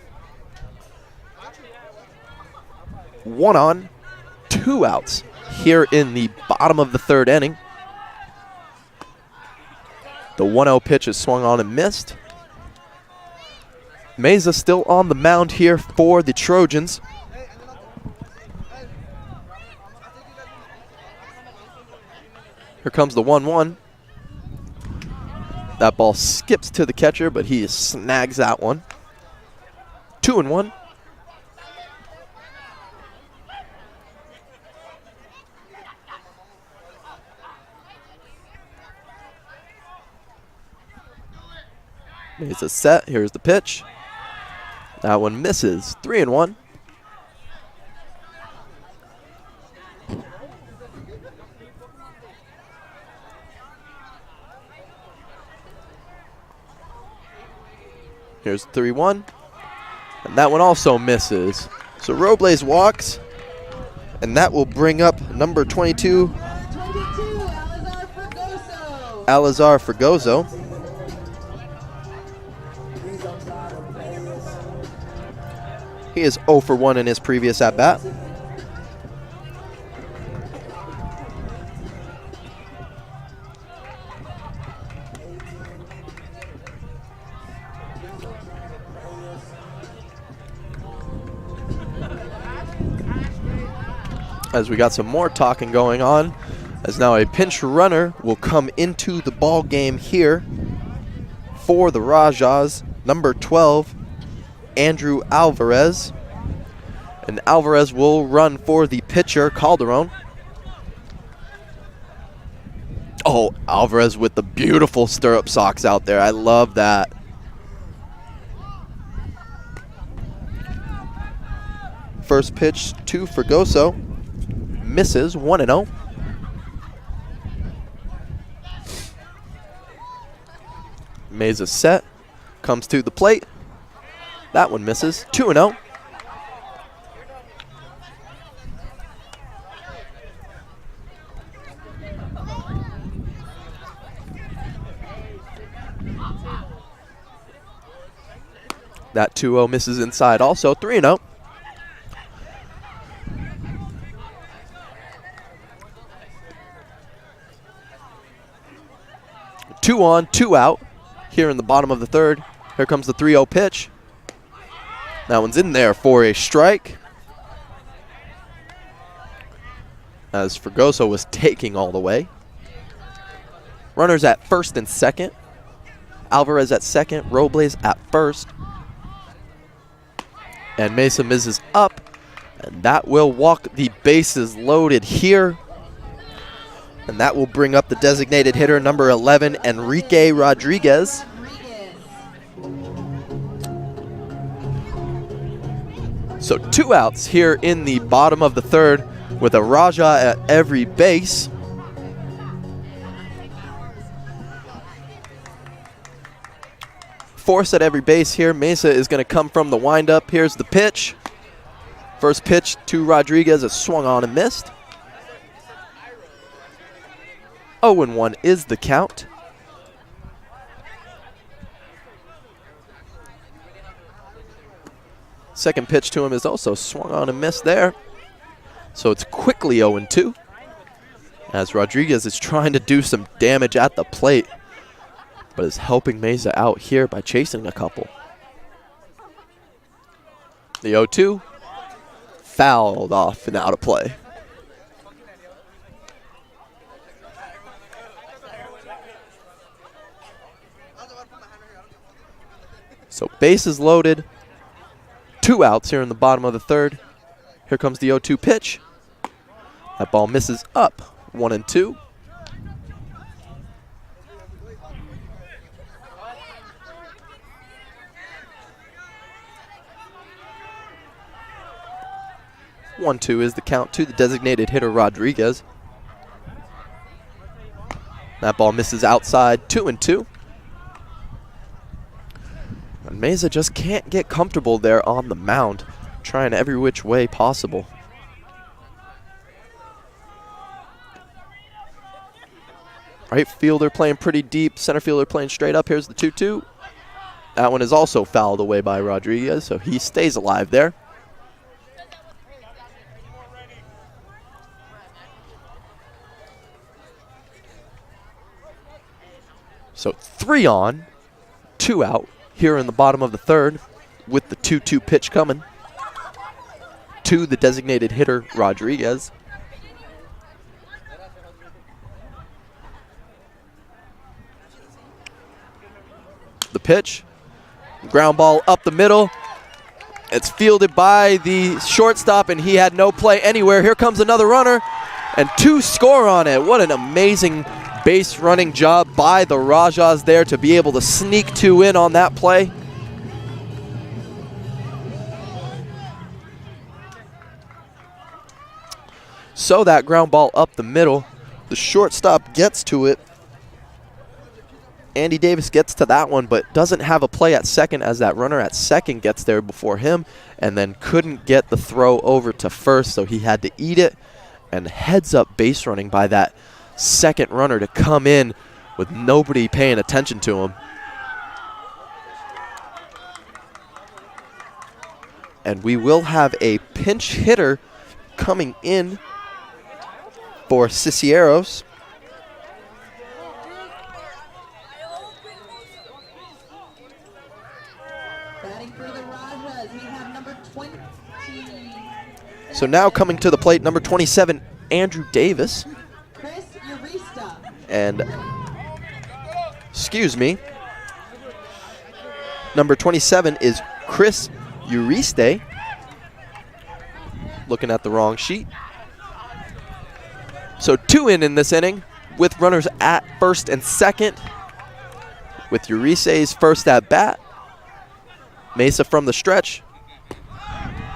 1 on, 2 outs here in the bottom of the 3rd inning. The 1-0 pitch is swung on and missed. Mesa still on the mound here for the Trojans. Here comes the 1-1. That ball skips to the catcher, but he snags that one. 2-1. It's a set. Here's the pitch. That one misses. 3-1. Here's 3-1, and that one also misses. So Robles walks, and that will bring up number 22, Alazar Fregoso. He is 0 for 1 in his previous at-bat. As we got some more talking going on, as now a pinch runner will come into the ball game here for the Rajas, number 12, Andrew Alvarez. And Alvarez will run for the pitcher, Calderon. Oh, Alvarez with the beautiful stirrup socks out there. I love that. First pitch to Fregoso. Misses. 1-0. Mesa set. Comes to the plate. That one misses. 2-0. That 2-0 misses inside also. 3-0. 2 on, 2 out here in the bottom of the 3rd. Here comes the 3-0 pitch. That one's in there for a strike, as Fregoso was taking all the way. Runners at first and second. Alvarez at second, Robles at first. And Mesa misses up, and that will walk the bases loaded here. And that will bring up the designated hitter, number 11, Enrique Rodriguez. So 2 outs here in the bottom of the 3rd with a Raja at every base. Force at every base here. Mesa is going to come from the windup. Here's the pitch. First pitch to Rodriguez is swung on and missed. 0-1 is the count. Second pitch to him is also swung on and missed there. So it's quickly 0-2 as Rodriguez is trying to do some damage at the plate, but is helping Mesa out here by chasing a couple. The 0-2 fouled off and out of play. So bases loaded, 2 outs here in the bottom of the third. Here comes the 0-2 pitch. That ball misses up, 1-2. One, 2 is the count to the designated hitter Rodriguez. That ball misses outside, 2-2. And Mesa just can't get comfortable there on the mound, trying every which way possible. Right fielder playing pretty deep, center fielder playing straight up. Here's the 2-2. That one is also fouled away by Rodriguez, so he stays alive there. So 3 on, 2 out here in the bottom of the third with the 2-2 pitch coming to the designated hitter Rodriguez. The pitch, ground ball up the middle. It's fielded by the shortstop, and he had no play anywhere. Here comes another runner, and 2 score on it. What an amazing base running job by the Rajas there to be able to sneak 2 in on that play. So that ground ball up the middle, the shortstop gets to it. Andy Davis gets to that one, but doesn't have a play at second as that runner at second gets there before him and then couldn't get the throw over to first, so he had to eat it. And heads up base running by that second runner to come in with nobody paying attention to him. And we will have a pinch hitter coming in for Cisneros. Batting for the Rajas, we have number 20. So now coming to the plate, number 27, Andrew Davis. And, excuse me, number 27 is Chris Uriste. Looking at the wrong sheet. So 2 in this inning with runners at first and second. With Uriste's first at bat. Mesa from the stretch.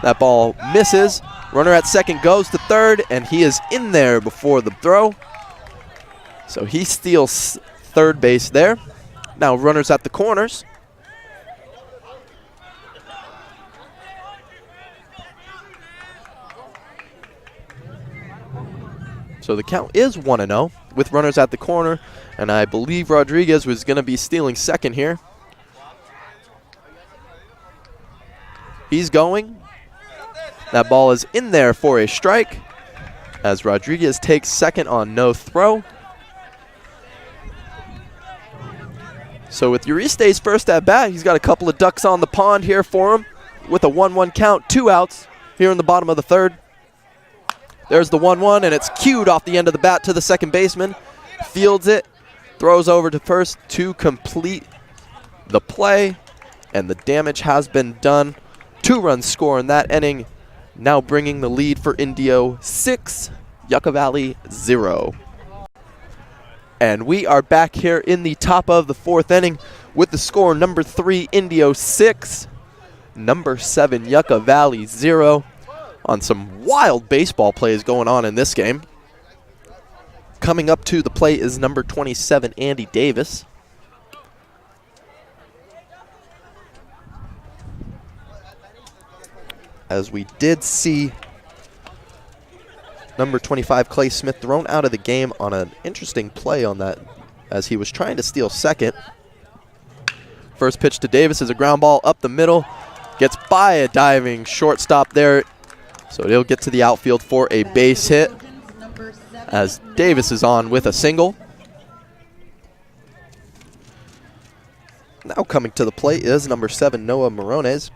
That ball misses. Runner at second goes to third, and he is in there before the throw. So he steals third base there. Now runners at the corners. So the count is 1-0 with runners at the corner, and I believe Rodriguez was going to be stealing second here. He's going. That ball is in there for a strike as Rodriguez takes second on no throw. So with Uriste's first at bat, he's got a couple of ducks on the pond here for him with a 1-1 count, 2 outs here in the bottom of the third. There's the 1-1, and it's cued off the end of the bat to the second baseman. Fields it, throws over to first to complete the play, and the damage has been done. 2-run score in that inning, now bringing the lead for Indio 6, Yucca Valley 0. And we are back here in the top of the 4th inning with the score number 3, Indio 6, number 7, Yucca Valley 0. On some wild baseball plays going on in this game. Coming up to the plate is number 27, Andy Davis. As we did see number 25, Clay Smith, thrown out of the game on an interesting play on that as he was trying to steal second. First pitch to Davis is a ground ball up the middle. Gets by a diving shortstop there. So he'll get to the outfield for a base hit as Davis is on with a single. Now coming to the plate is number 7, Noah Morones.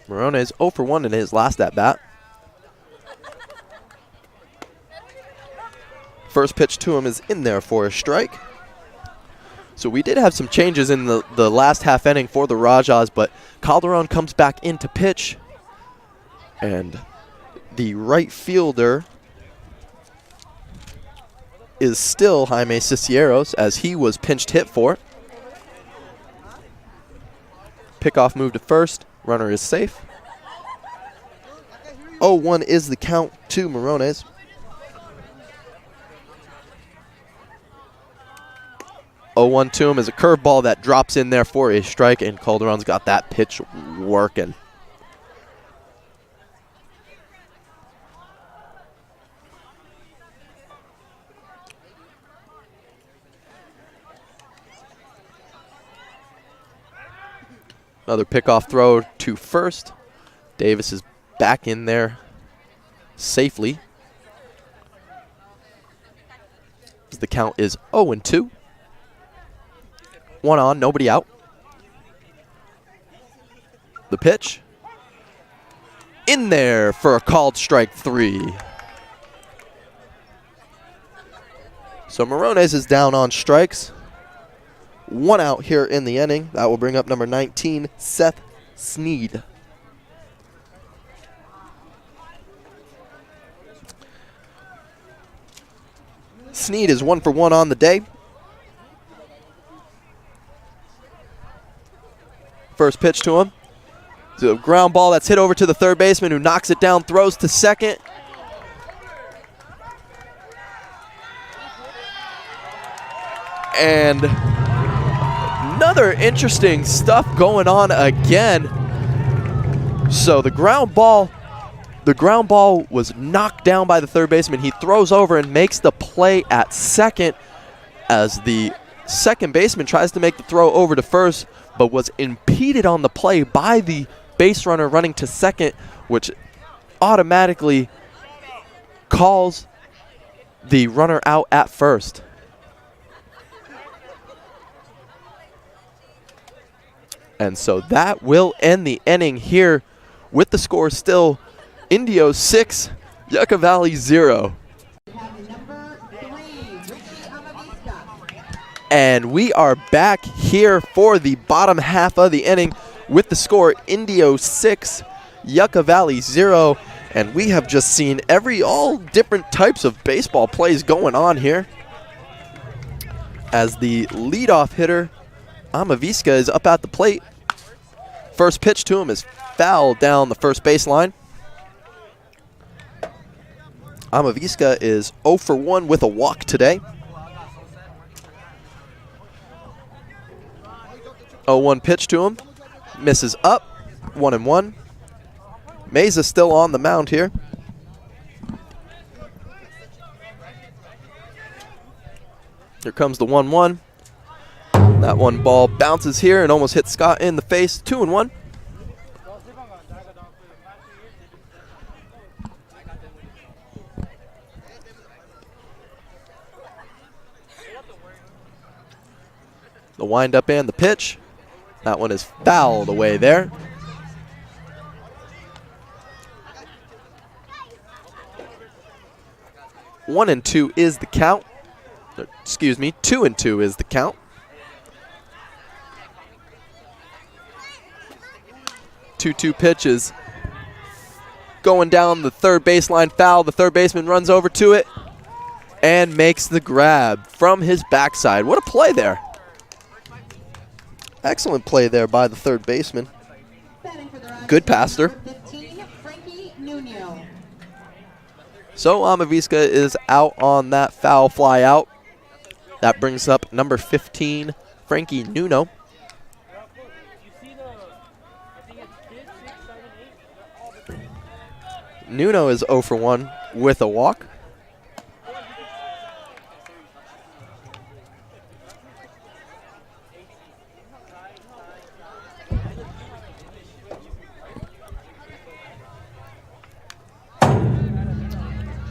Morones 0 for 1 in his last at-bat. First pitch to him is in there for a strike. So we did have some changes in the last half inning for the Rajas, but Calderon comes back in to pitch. And the right fielder is still Jaime Cisneros, as he was pinched hit for. Pickoff move to first. Runner is safe. 0-1 is the count to Morones. Oh, 0-1 to him is a curveball that drops in there for a strike, and Calderon's got that pitch working. Another pickoff throw to first. Davis is back in there safely. The count is 0-2. 1 on, nobody out. The pitch. In there for a called strike 3. So Morones is down on strikes. 1 out here in the inning. That will bring up number 19, Seth Sneed. Sneed is 1 for 1 on the day. First pitch to him. It's a ground ball that's hit over to the third baseman, who knocks it down, throws to second. And another interesting stuff going on again. So the ground ball was knocked down by the third baseman. He throws over and makes the play at second, as the second baseman tries to make the throw over to first, but was impeded on the play by the base runner running to second, which automatically calls the runner out at first. And so that will end the inning here with the score still Indio 6, Yucca Valley 0. And we are back here for the bottom half of the inning with the score Indio 6, Yucca Valley 0. And we have just seen all different types of baseball plays going on here, as the leadoff hitter, Amavisca, is up at the plate. First pitch to him is foul down the first baseline. Amavisca is 0 for 1 with a walk today. 0-1 pitch to him. Misses up. 1-1. Mesa still on the mound here. Here comes the 1-1. That one ball bounces here and almost hits Scott in the face. 2-1. The windup and the pitch. That one is fouled away there. One and two is the count. Excuse me, 2-2 is the count. 2-2 pitch is going down the third baseline, foul. The third baseman runs over to it and makes the grab from his backside. What a play there. Excellent play there by the third baseman. Good passer. So Amavisca is out on that foul fly out. That brings up number 15, Frankie Nuno. Nuno is 0 for 1 with a walk.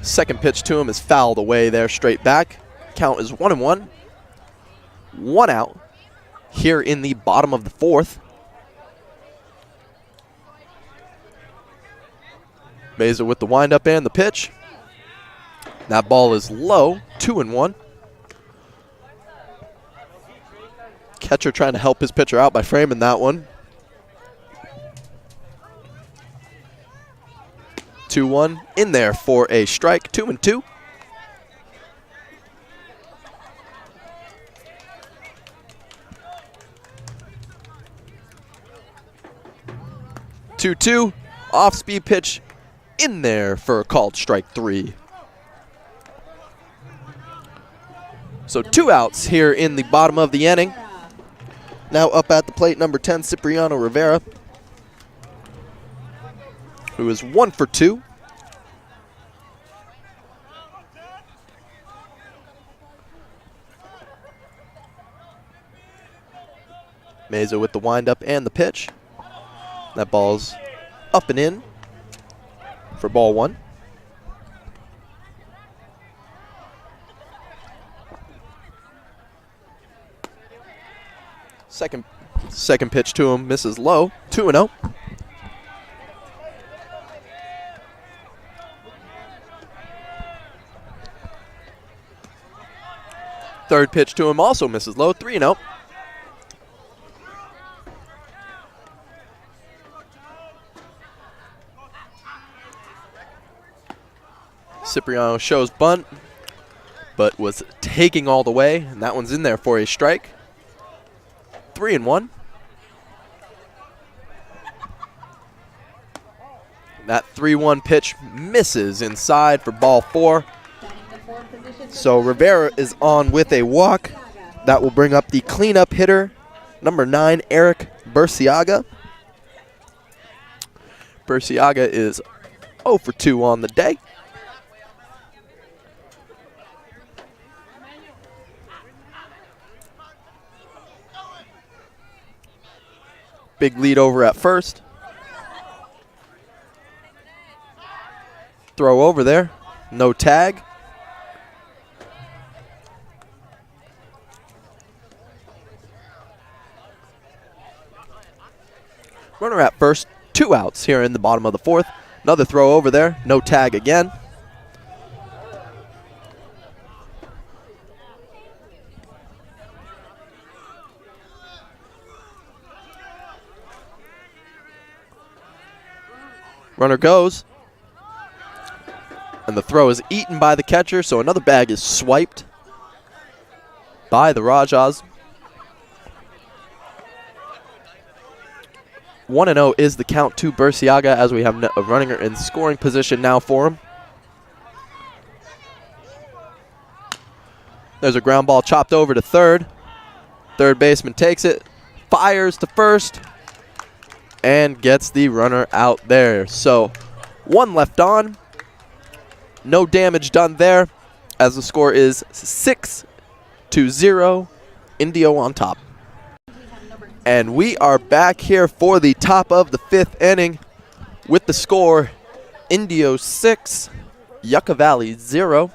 Second pitch to him is fouled away there, straight back. Count is 1-1. 1 out here in the bottom of the fourth. Meza with the windup and the pitch. That ball is low, 2-1. Catcher trying to help his pitcher out by framing that one. 2-1 in there for a strike, 2-2. Two, off-speed pitch in there for a called strike 3. So 2 outs here in the bottom of the inning. Now up at the plate, number 10, Cipriano Rivera, who is 1 for 2. Meza with the windup and the pitch. That ball's up and in for ball 1. Second pitch to him misses low, 2-0. Third pitch to him also misses low, 3-0. Cipriano shows bunt, but was taking all the way, and that one's in there for a strike. 3-1. That 3-1 pitch misses inside for ball 4. So Rivera is on with a walk. That will bring up the cleanup hitter, number 9, Eric Burciaga. Burciaga is 0 for 2 on the day. Big lead over at first. Throw over there. No tag. Runner at first. 2 outs here in the bottom of the fourth. Another throw over there. No tag again. Runner goes, and the throw is eaten by the catcher, so another bag is swiped by the Rajas. 1-0 is the count to Burciaga as we have a runner in scoring position now for him. There's a ground ball chopped over to third. Third baseman takes it, fires to first, and gets the runner out there. So 1 left on. No damage done there as the score is 6-0. Indio on top. And we are back here for the top of the 5th inning with the score Indio 6, Yucca Valley 0.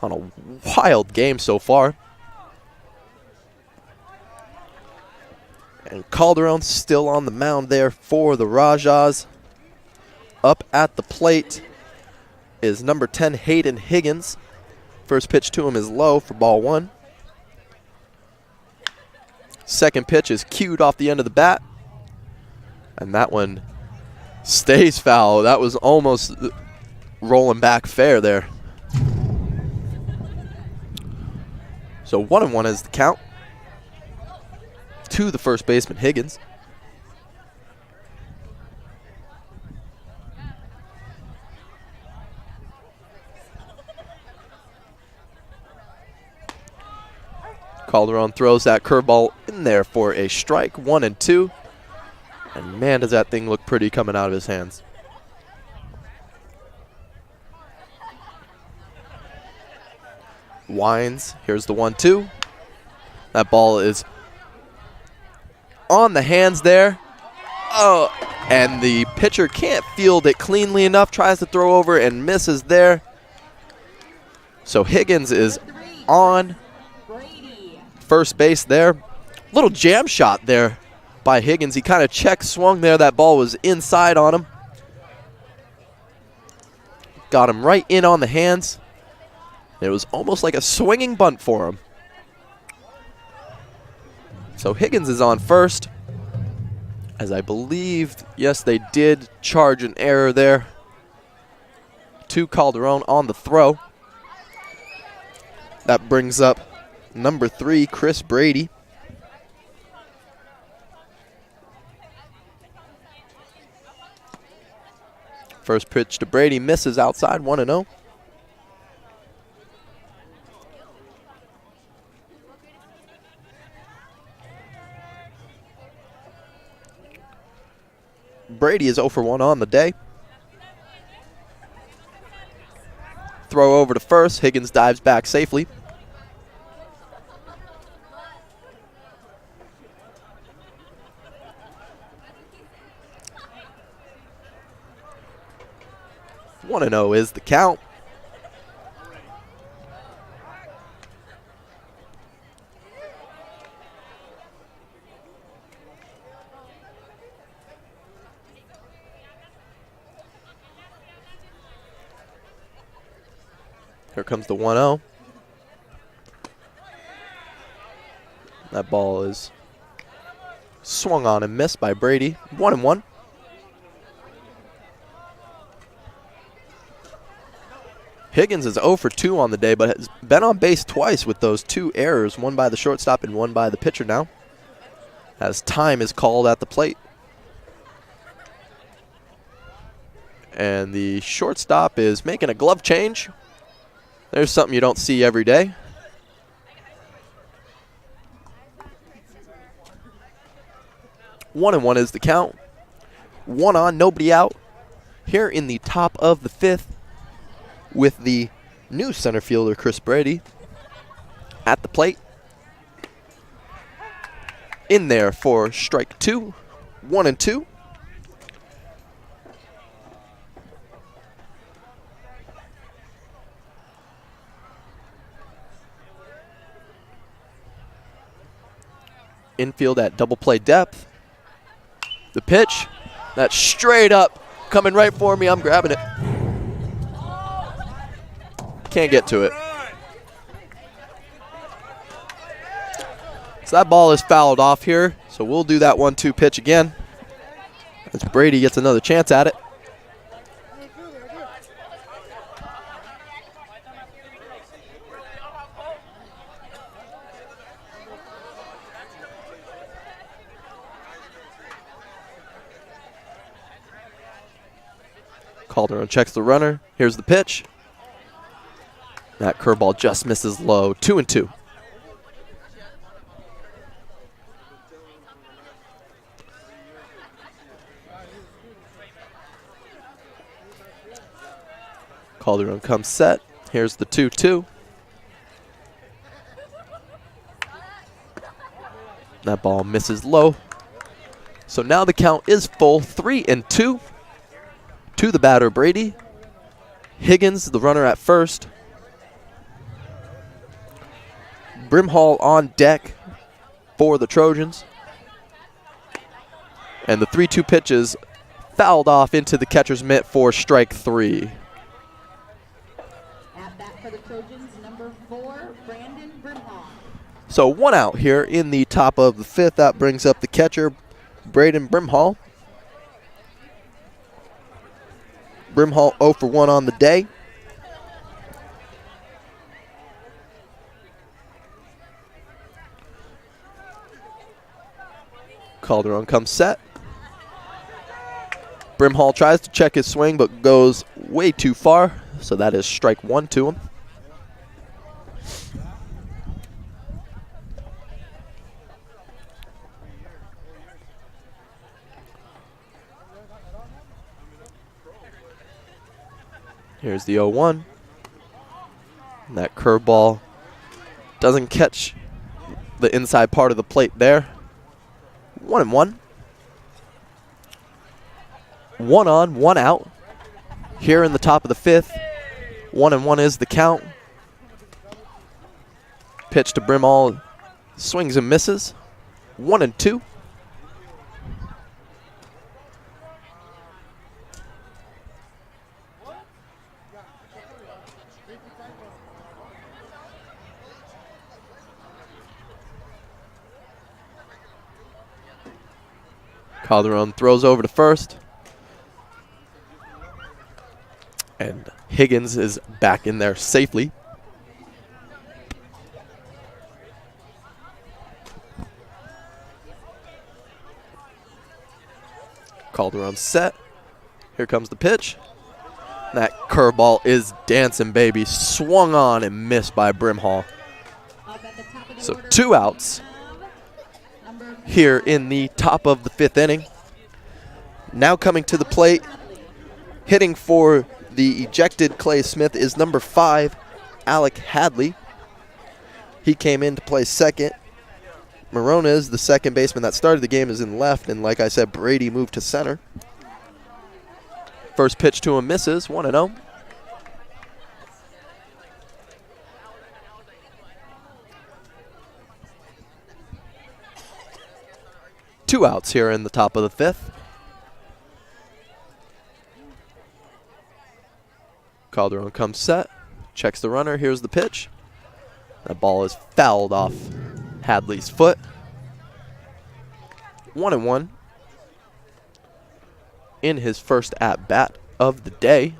On a wild game so far. And Calderon still on the mound there for the Rajas. Up at the plate is number 10, Hayden Higgins. First pitch to him is low for ball 1. Second pitch is cued off the end of the bat. And that one stays foul. That was almost rolling back fair there. So 1-1 is the count to the first baseman, Higgins. Calderon throws that curveball in there for a strike, 1-2. And man, does that thing look pretty coming out of his hands. Winds. Here's the 1-2. That ball is on the hands there. Oh, and the pitcher can't field it cleanly enough. Tries to throw over and misses there. So Higgins is on first base there. Little jam shot there by Higgins. He kind of check swung there. That ball was inside on him. Got him right in on the hands. It was almost like a swinging bunt for him. So Higgins is on first. As I believe, yes, they did charge an error there to Calderon on the throw. That brings up number 3, Chris Brady. First pitch to Brady misses outside, 1-0. Brady is 0 for 1 on the day. Throw over to first. Higgins dives back safely. One and 0 is the count. Here comes the 1-0. That ball is swung on and missed by Brady. 1-1. Higgins is 0 for 2 on the day, but has been on base twice with those 2 errors, one by the shortstop and one by the pitcher now, as time is called at the plate. And the shortstop is making a glove change. There's something you don't see every day. One and 1 is the count. 1 on, nobody out. Here in the top of the 5th with the new center fielder, Chris Brady, at the plate. In there for strike 2, 1-2. Infield at double play depth. The pitch, that's straight up, coming right for me. I'm grabbing it. Can't get to it. So that ball is fouled off here. So we'll do that 1-2 pitch again as Brady gets another chance at it. Calderon checks the runner. Here's the pitch. That curveball just misses low. 2-2. Calderon comes set. Here's the 2-2. That ball misses low. So now the count is full. 3-2 to the batter, Brady. Higgins, the runner at first. Brimhall on deck for the Trojans. And the 3-2 pitches fouled off into the catcher's mitt for strike 3. At bat for the Trojans, number 4, Brandon Brimhall. So 1 out here in the top of the 5th. That brings up the catcher, Braden Brimhall. Brimhall 0 for 1 on the day. Calderon comes set. Brimhall tries to check his swing but goes way too far. So that is strike 1 to him. Here's the 0-1. And that curveball Doesn't catch the inside part of the plate there. 1-1. 1 on, 1 out. Here in the top of the 5th. 1-1 is the count. Pitch to Brimall. Swings and misses. 1-2. Calderon throws over to first. And Higgins is back in there safely. Calderon set. Here comes the pitch. That curveball is dancing, baby. Swung on and missed by Brimhall. So 2 outs here in the top of the 5th inning. Now coming to the plate, hitting for the ejected Clay Smith is number 5, Alec Hadley. He came in to play second. Morones, the second baseman that started the game, is in left, and like I said, Brady moved to center. First pitch to him misses, 1-0. Two outs here in the top of the 5th. Calderon comes set, checks the runner. Here's the pitch. That ball is fouled off Hadley's foot. 1-1 in his first at-bat of the day.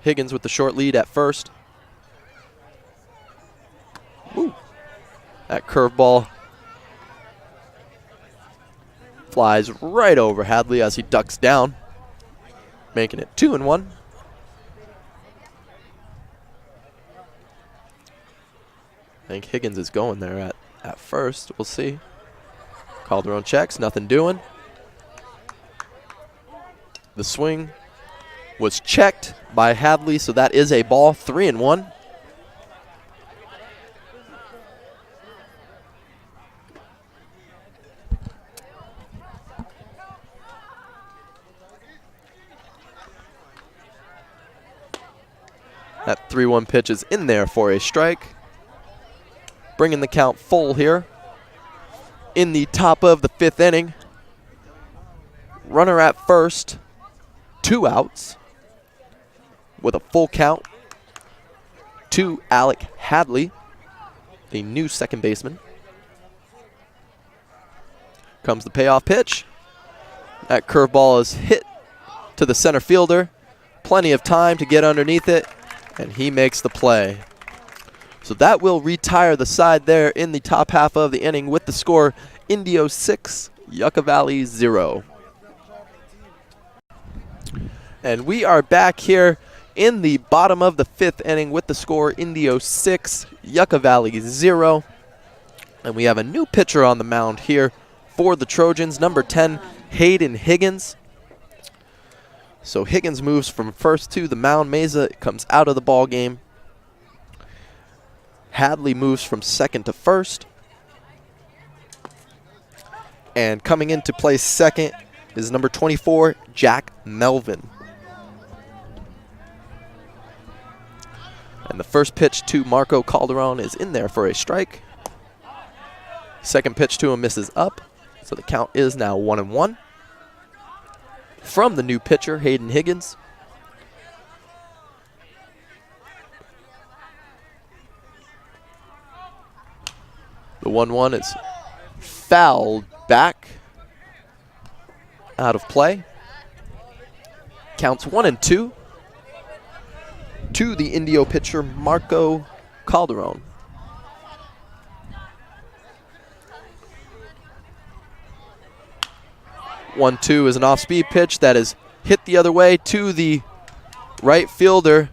Higgins with the short lead at first. Woo. That curveball flies right over Hadley as he ducks down, making it 2-1. I think Higgins is going there at first. We'll see. Calderon checks, nothing doing. The swing was checked by Hadley, so that is a ball. 3-1. That 3-1 pitch is in there for a strike. Bringing the count full here in the top of the 5th inning. Runner at first, 2 outs with a full count to Alec Hadley, the new second baseman. Comes the payoff pitch. That curveball is hit to the center fielder. Plenty of time to get underneath it, and he makes the play. So that will retire the side there in the top half of the inning with the score Indio 6, Yucca Valley 0. And we are back here in the bottom of the 5th inning with the score Indio 6, Yucca Valley 0. And we have a new pitcher on the mound here for the Trojans, number 10, Hayden Higgins. So Higgins moves from first to the mound. Meza comes out of the ball game. Hadley moves from second to first. And coming in to play second is number 24, Jack Melvin. And the first pitch to Marco Calderon is in there for a strike. Second pitch to him misses up. So the count is now 1-1. From the new pitcher, Hayden Higgins. The 1-1 is fouled back. Out of play. Counts 1-2 to the Indio pitcher, Marco Calderon. One-two is an off-speed pitch that is hit the other way to the right fielder,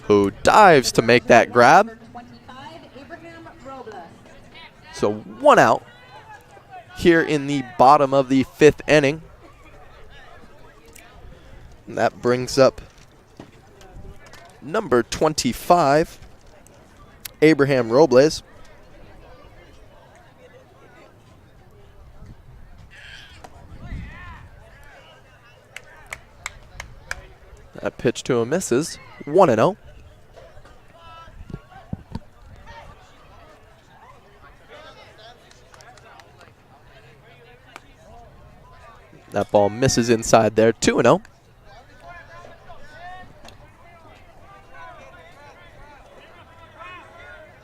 who dives to make that grab. So 1 out here in the bottom of the 5th inning. And that brings up number 25, Abraham Robles. That pitch to him misses. 1-0. That ball misses inside there. 2-0.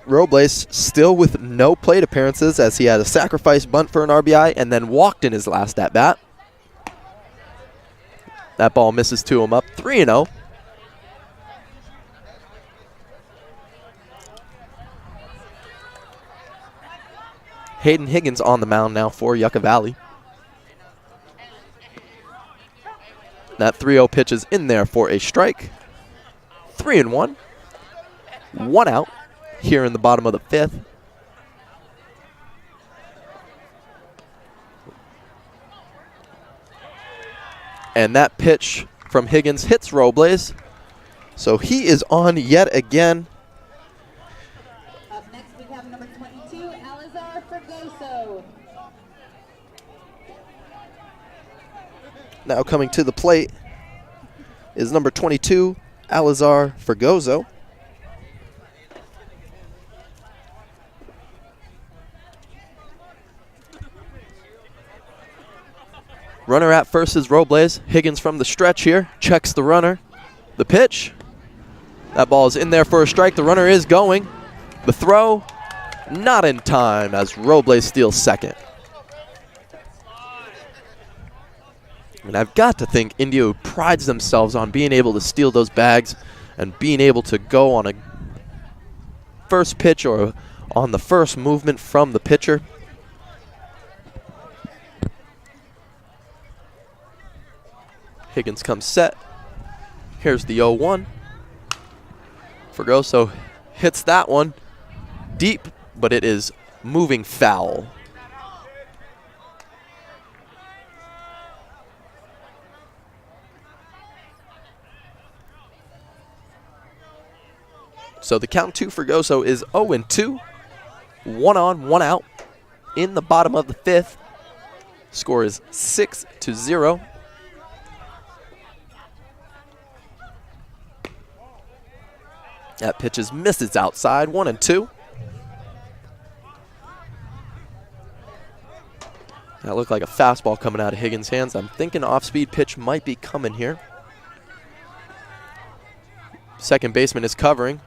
Robles still with no plate appearances, as he had a sacrifice bunt for an RBI and then walked in his last at-bat. That ball misses to him up. 3-0. Hayden Higgins on the mound now for Yucca Valley. That 3-0 pitch is in there for a strike. 3-1. 1 out here in the bottom of the 5th. And that pitch from Higgins hits Robles. So he is on yet again. Up next we have number 22, Alizar Fergoso. Now coming to the plate is number 22, Alizar Fergoso. Runner at first is Robles. Higgins from the stretch here. Checks the runner. The pitch. That ball is in there for a strike. The runner is going. The throw, not in time as Robles steals second. And I've got to think Indio prides themselves on being able to steal those bags and being able to go on a first pitch or on the first movement from the pitcher. Higgins comes set. Here's the 0-1. Fergoso hits that one deep, but it is moving foul. So the count to Fergoso is 0-2. 1 on, 1 out in the bottom of the 5th. Score is 6-0. That pitch is misses outside, 1-2. That looked like a fastball coming out of Higgins' hands. I'm thinking off-speed pitch might be coming here. Second baseman is covering.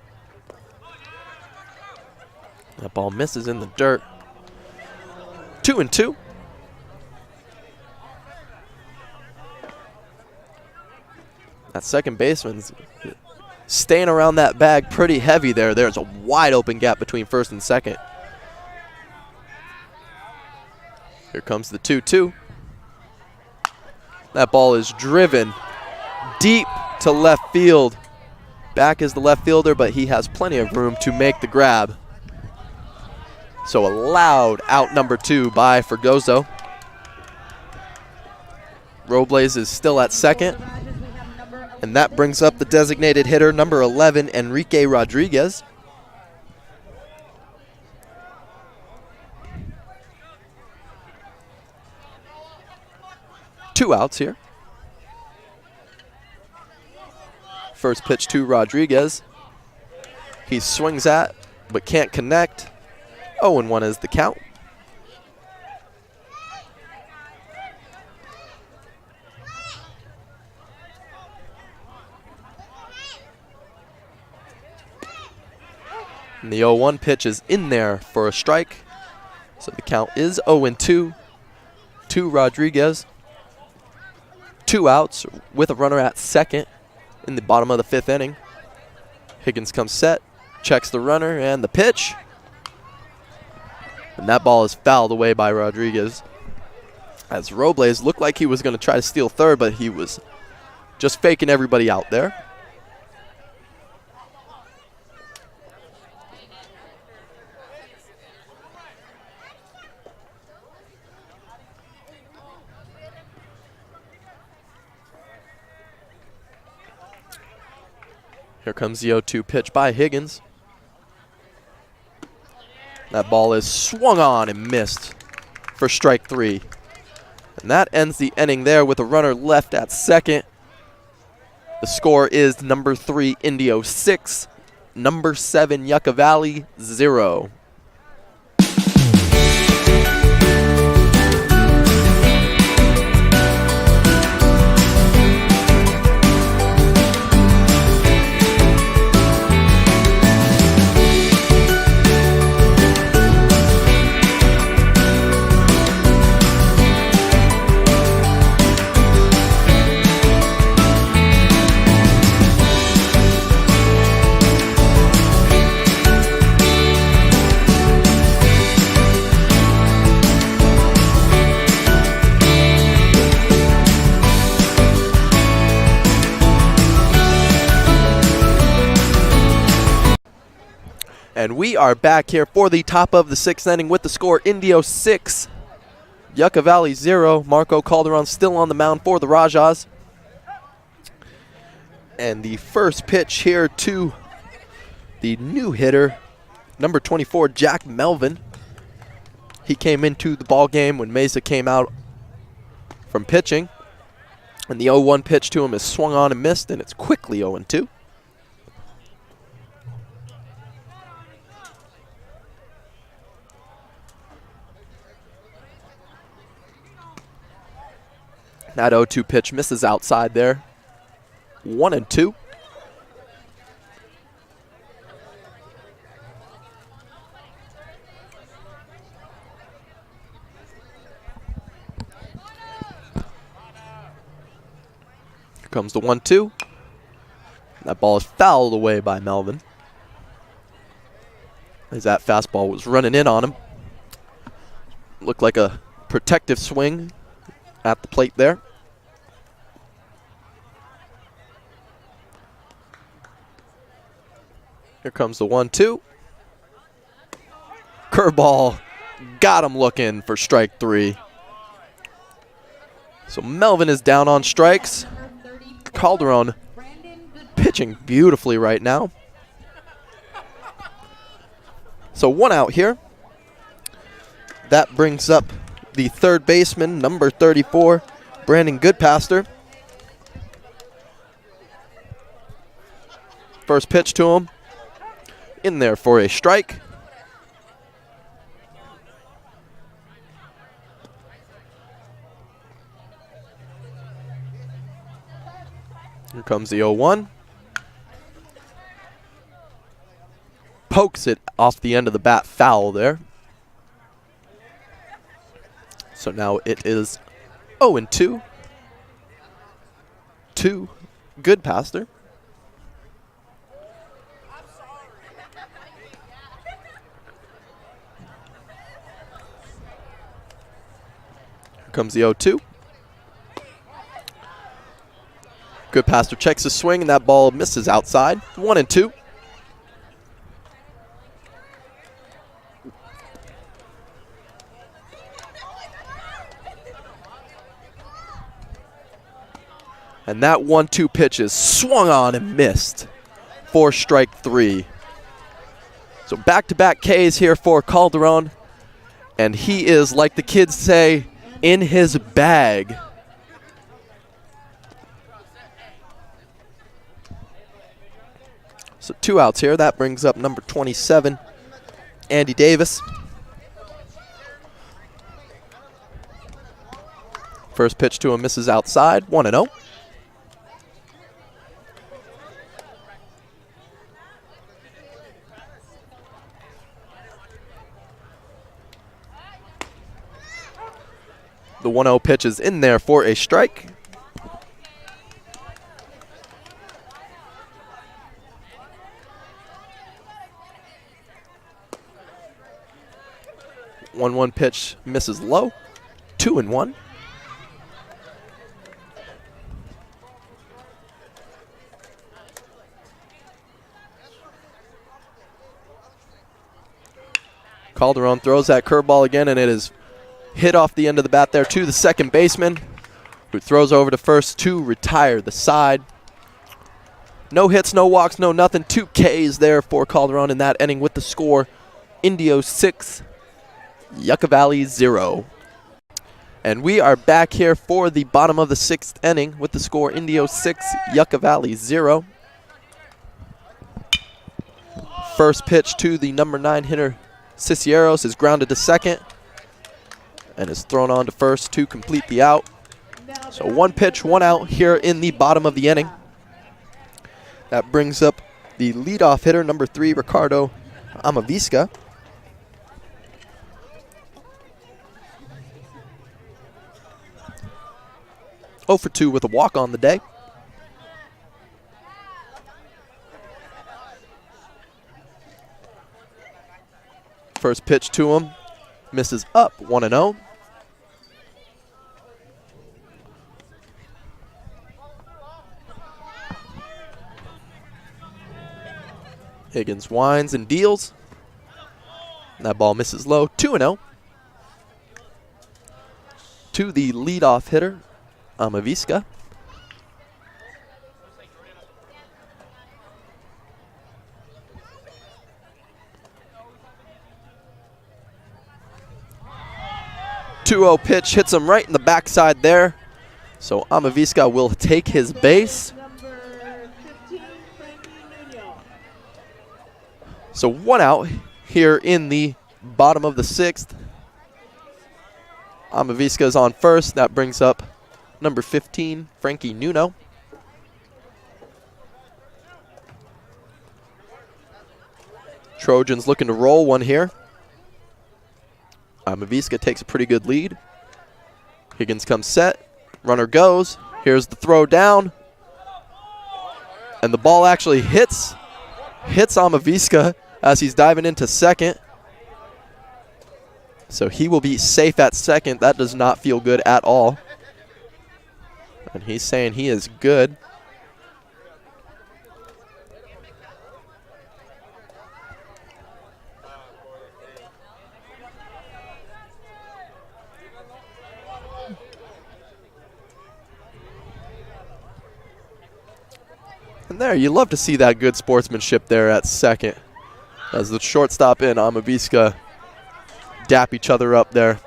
That ball misses in the dirt. 2-2. That second baseman's staying around that bag pretty heavy there. There's a wide open gap between first and second. Here comes the 2-2. That ball is driven deep to left field. Back is the left fielder, but he has plenty of room to make the grab. So a loud out number 2 by Fergoso. Robles is still at second. And that brings up the designated hitter, number 11, Enrique Rodriguez. Two outs here. First pitch to Rodriguez. He swings at, but can't connect. 0-1 is the count. And the 0-1 pitch is in there for a strike. So the count is 0-2 to Rodriguez. 2 outs with a runner at second in the bottom of the 5th inning. Higgins comes set, checks the runner, and the pitch. And that ball is fouled away by Rodriguez. As Robles looked like he was going to try to steal third, but he was just faking everybody out there. Here comes the 0-2 pitch by Higgins. That ball is swung on and missed for strike 3. And that ends the inning there with a runner left at second. The score is number 3, Indio 6, number 7, Yucca Valley 0. And we are back here for the top of the 6th inning with the score Indio 6, Yucca Valley 0. Marco Calderon still on the mound for the Rajas. And the first pitch here to the new hitter, number 24, Jack Melvin. He came into the ball game when Mesa came out from pitching. And the 0-1 pitch to him is swung on and missed, and it's quickly 0-2. That 0-2 pitch misses outside there. 1-2. Here comes the 1-2. That ball is fouled away by Melvin, as that fastball was running in on him. Looked like a protective swing at the plate there. Here comes the 1-2. Curveball got him looking for strike 3. So Melvin is down on strikes. Calderon pitching beautifully right now. So 1 out here. That brings up the third baseman, number 34, Brandon Goodpaster. First pitch to him. In there for a strike. Here comes the 0-1. Pokes it off the end of the bat, foul there. So now it is 0-2 to Goodpaster. Here comes the 0-2. Goodpaster checks his swing, and that ball misses outside. 1-2. And that 1-2 pitch is swung on and missed for strike 3. So back-to-back Ks here for Calderon. And he is, like the kids say, in his bag. So 2 outs here. That brings up number 27, Andy Davis. First pitch to him misses outside. 1-0. The 1-0 pitch is in there for a strike. The 1-1 pitch misses low. 2-1. Calderon throws that curveball again, and it is hit off the end of the bat there to the second baseman, who throws over to first to retire the side. No hits, no walks, no nothing. 2 Ks there for Calderon in that inning with the score Indio 6, Yucca Valley 0. And we are back here for the bottom of the 6th inning with the score Indio 6, Yucca Valley 0. First pitch to the number 9 hitter, Cisneros, is grounded to second and is thrown on to first to complete the out. So 1 pitch, 1 out here in the bottom of the inning. That brings up the leadoff hitter, number 3, Ricardo Amavisca. Oh for 2 with a walk on the day. First pitch to him, misses up, 1-0. Higgins winds and deals. That ball misses low, 2-0. To the leadoff hitter, Amavisca. .20 pitch hits him right in the backside there. So Amavisca will take his base. So 1 out here in the bottom of the 6th. Amavisca is on first. That brings up number 15, Frankie Nuno. Trojans looking to roll one here. Amavisca takes a pretty good lead. Higgins comes set. Runner goes. Here's the throw down. And the ball actually hits Amavisca as he's diving into second. So he will be safe at second. That does not feel good at all. And he's saying he is good. And there, you love to see that good sportsmanship there at second. As the shortstop and Amavisca dap each other up there.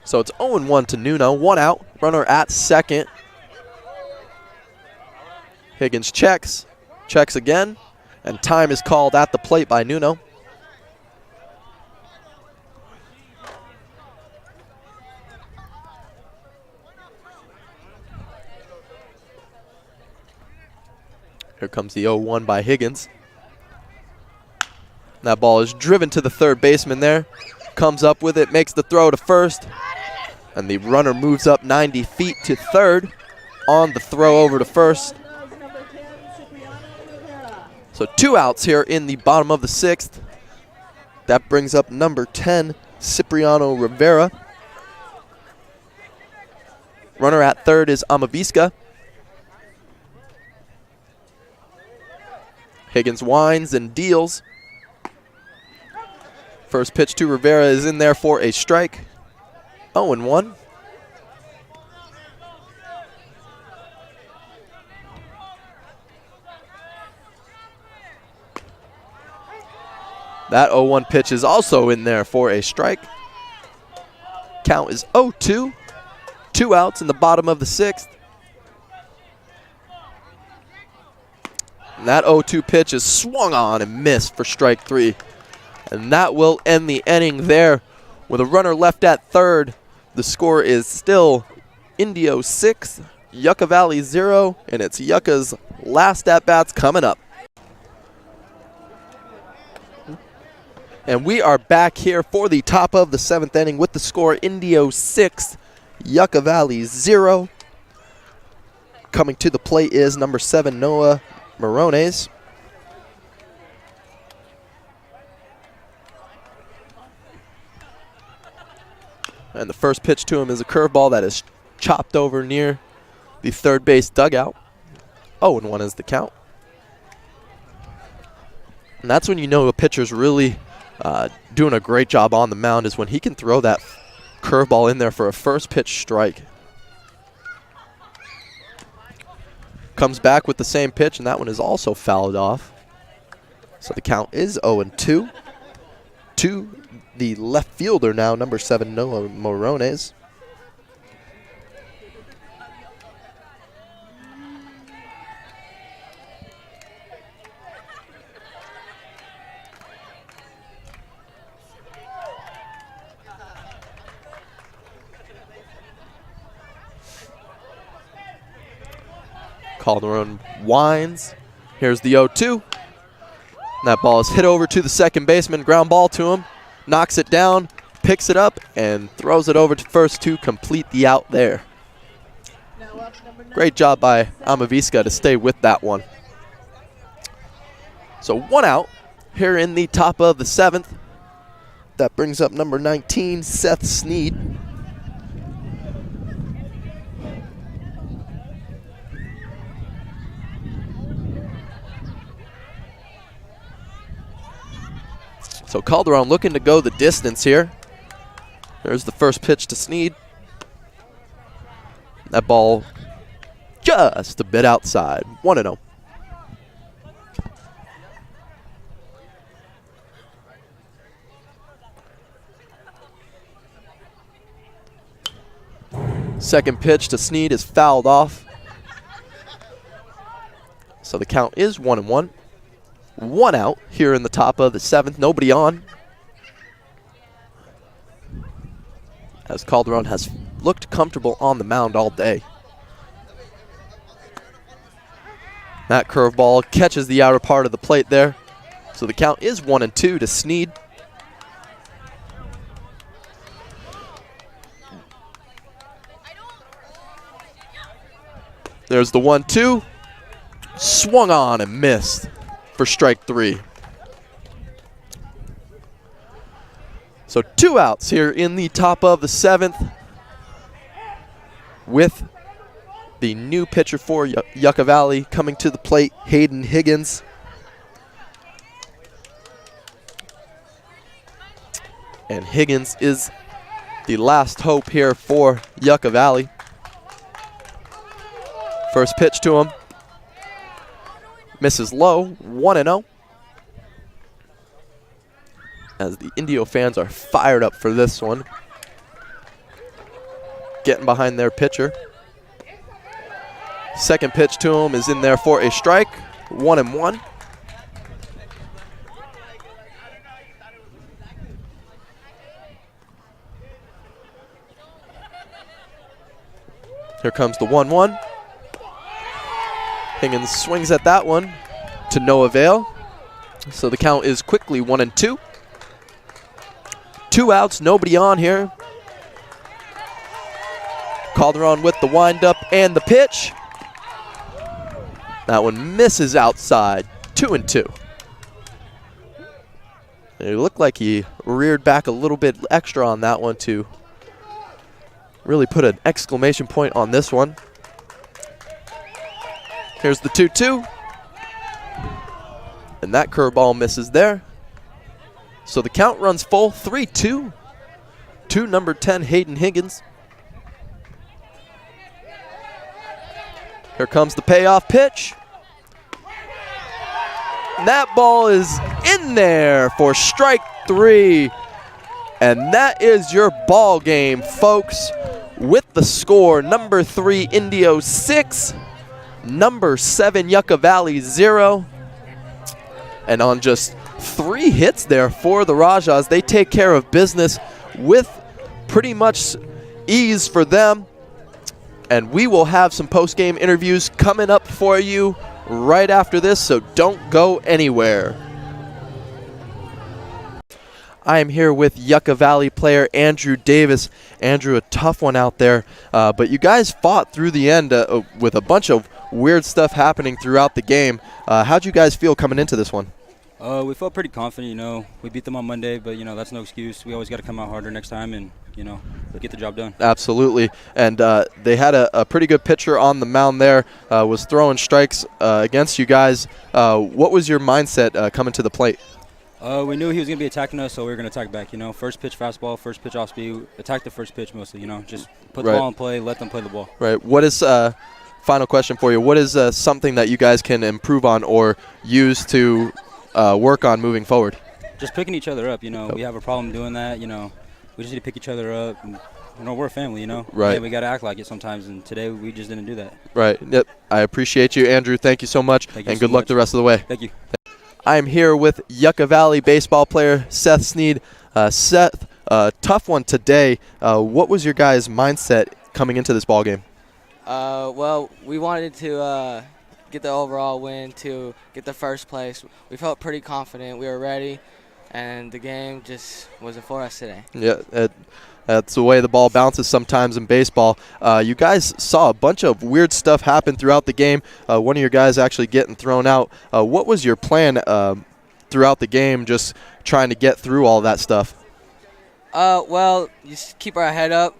So it's 0-1 to Nuno. 1 out. Runner at second. Higgins checks. Checks again. And time is called at the plate by Nuno. Here comes the 0-1 by Higgins. That ball is driven to the third baseman there. Comes up with it, makes the throw to first. And the runner moves up 90 feet to third on the throw over to first. So 2 outs here in the bottom of the 6th. That brings up number 10, Cipriano Rivera. Runner at third is Amavisca. Higgins winds and deals. First pitch to Rivera is in there for a strike. 0-1. That 0-1 pitch is also in there for a strike. Count is 0-2. 2 outs in the bottom of the 6th. And that 0-2 pitch is swung on and missed for strike 3. And that will end the inning there. With a runner left at third, the score is still Indio 6, Yucca Valley 0, and it's Yucca's last at-bats coming up. And we are back here for the top of the 7th inning with the score Indio 6, Yucca Valley 0. Coming to the plate is number 7, Noah Morones. And the first pitch to him is a curveball that is chopped over near the third base dugout. 0-1 is the count. And that's when you know a pitcher's really doing a great job on the mound, is when he can throw that curveball in there for a first pitch strike. Comes back with the same pitch, and that one is also fouled off. So the count is 0-2 to the left fielder now, number 7, Noah Morones. Calderon winds. Here's the 0-2. That ball is hit over to the second baseman. Ground ball to him. Knocks it down, picks it up, and throws it over to first to complete the out there. Great job by Amavisca to stay with that one. So 1 out here in the top of the 7th. That brings up number 19, Seth Sneed. So Calderon looking to go the distance here. There's the first pitch to Sneed. That ball just a bit outside. 1-0. Second pitch to Sneed is fouled off. So the count is 1-1. 1 out here in the top of the 7th. Nobody on. As Calderon has looked comfortable on the mound all day. That curveball catches the outer part of the plate there. So the count is 1-2 to Sneed. There's the 1-2. Swung on and missed for strike 3. So 2 outs here in the top of the 7th with the new pitcher for Yucca Valley coming to the plate, Hayden Higgins. And Higgins is the last hope here for Yucca Valley. First pitch to him. Misses low, 1-0. As the Indio fans are fired up for this one. Getting behind their pitcher. Second pitch to him is in there for a strike, 1-1. Here comes the 1-1. Higgins swings at that one to no avail. So the count is quickly 1-2. 2 outs, nobody on here. Calderon with the windup and the pitch. That one misses outside, 2-2. It looked like he reared back a little bit extra on that one to really put an exclamation point on this one. Here's the 2-2. And that curveball misses there. So the count runs full, 3-2 to number 10, Hayden Higgins. Here comes the payoff pitch. And that ball is in there for strike 3. And that is your ball game, folks. With the score, number 3, Indio 6. Number 7, Yucca Valley 0. And on just 3 hits there for the Rajas, they take care of business with pretty much ease for them. And we will have some post-game interviews coming up for you right after this, so don't go anywhere. I am here with Yucca Valley player Andrew Davis. Andrew, a tough one out there, but you guys fought through the end with a bunch of weird stuff happening throughout the game. How'd you guys feel coming into this one? We felt pretty confident, you know. We beat them on Monday, but, you know, that's no excuse. We always got to come out harder next time and, you know, get the job done. Absolutely. And they had a pretty good pitcher on the mound there, was throwing strikes against you guys. What was your mindset coming to the plate? We knew he was going to be attacking us, so we were going to attack back, you know. First pitch fastball, first pitch off speed. Attack the first pitch mostly, you know. Just put the ball in play, let them play the ball. Right. What is final question for you. What is something that you guys can improve on or use to work on moving forward? Just picking each other up, you know. We have a problem doing that, you know. We just need to pick each other up. And, you know, we're a family, you know. Right. And we got to act like it sometimes, and today we just didn't do that. Right. Yep. I appreciate you, Andrew. Thank you so much, and good luck the rest of the way. Thank you. I'm here with Yucca Valley baseball player Seth Sneed. Seth, tough one today. What was your guys' mindset coming into this ball game? Well, we wanted to get the overall win, to get the first place. We felt pretty confident. We were ready, and the game just wasn't for us today. Yeah, that's the way the ball bounces sometimes in baseball. You guys saw a bunch of weird stuff happen throughout the game. One of your guys actually getting thrown out. What was your plan throughout the game, just trying to get through all that stuff? Well, just keep our head up.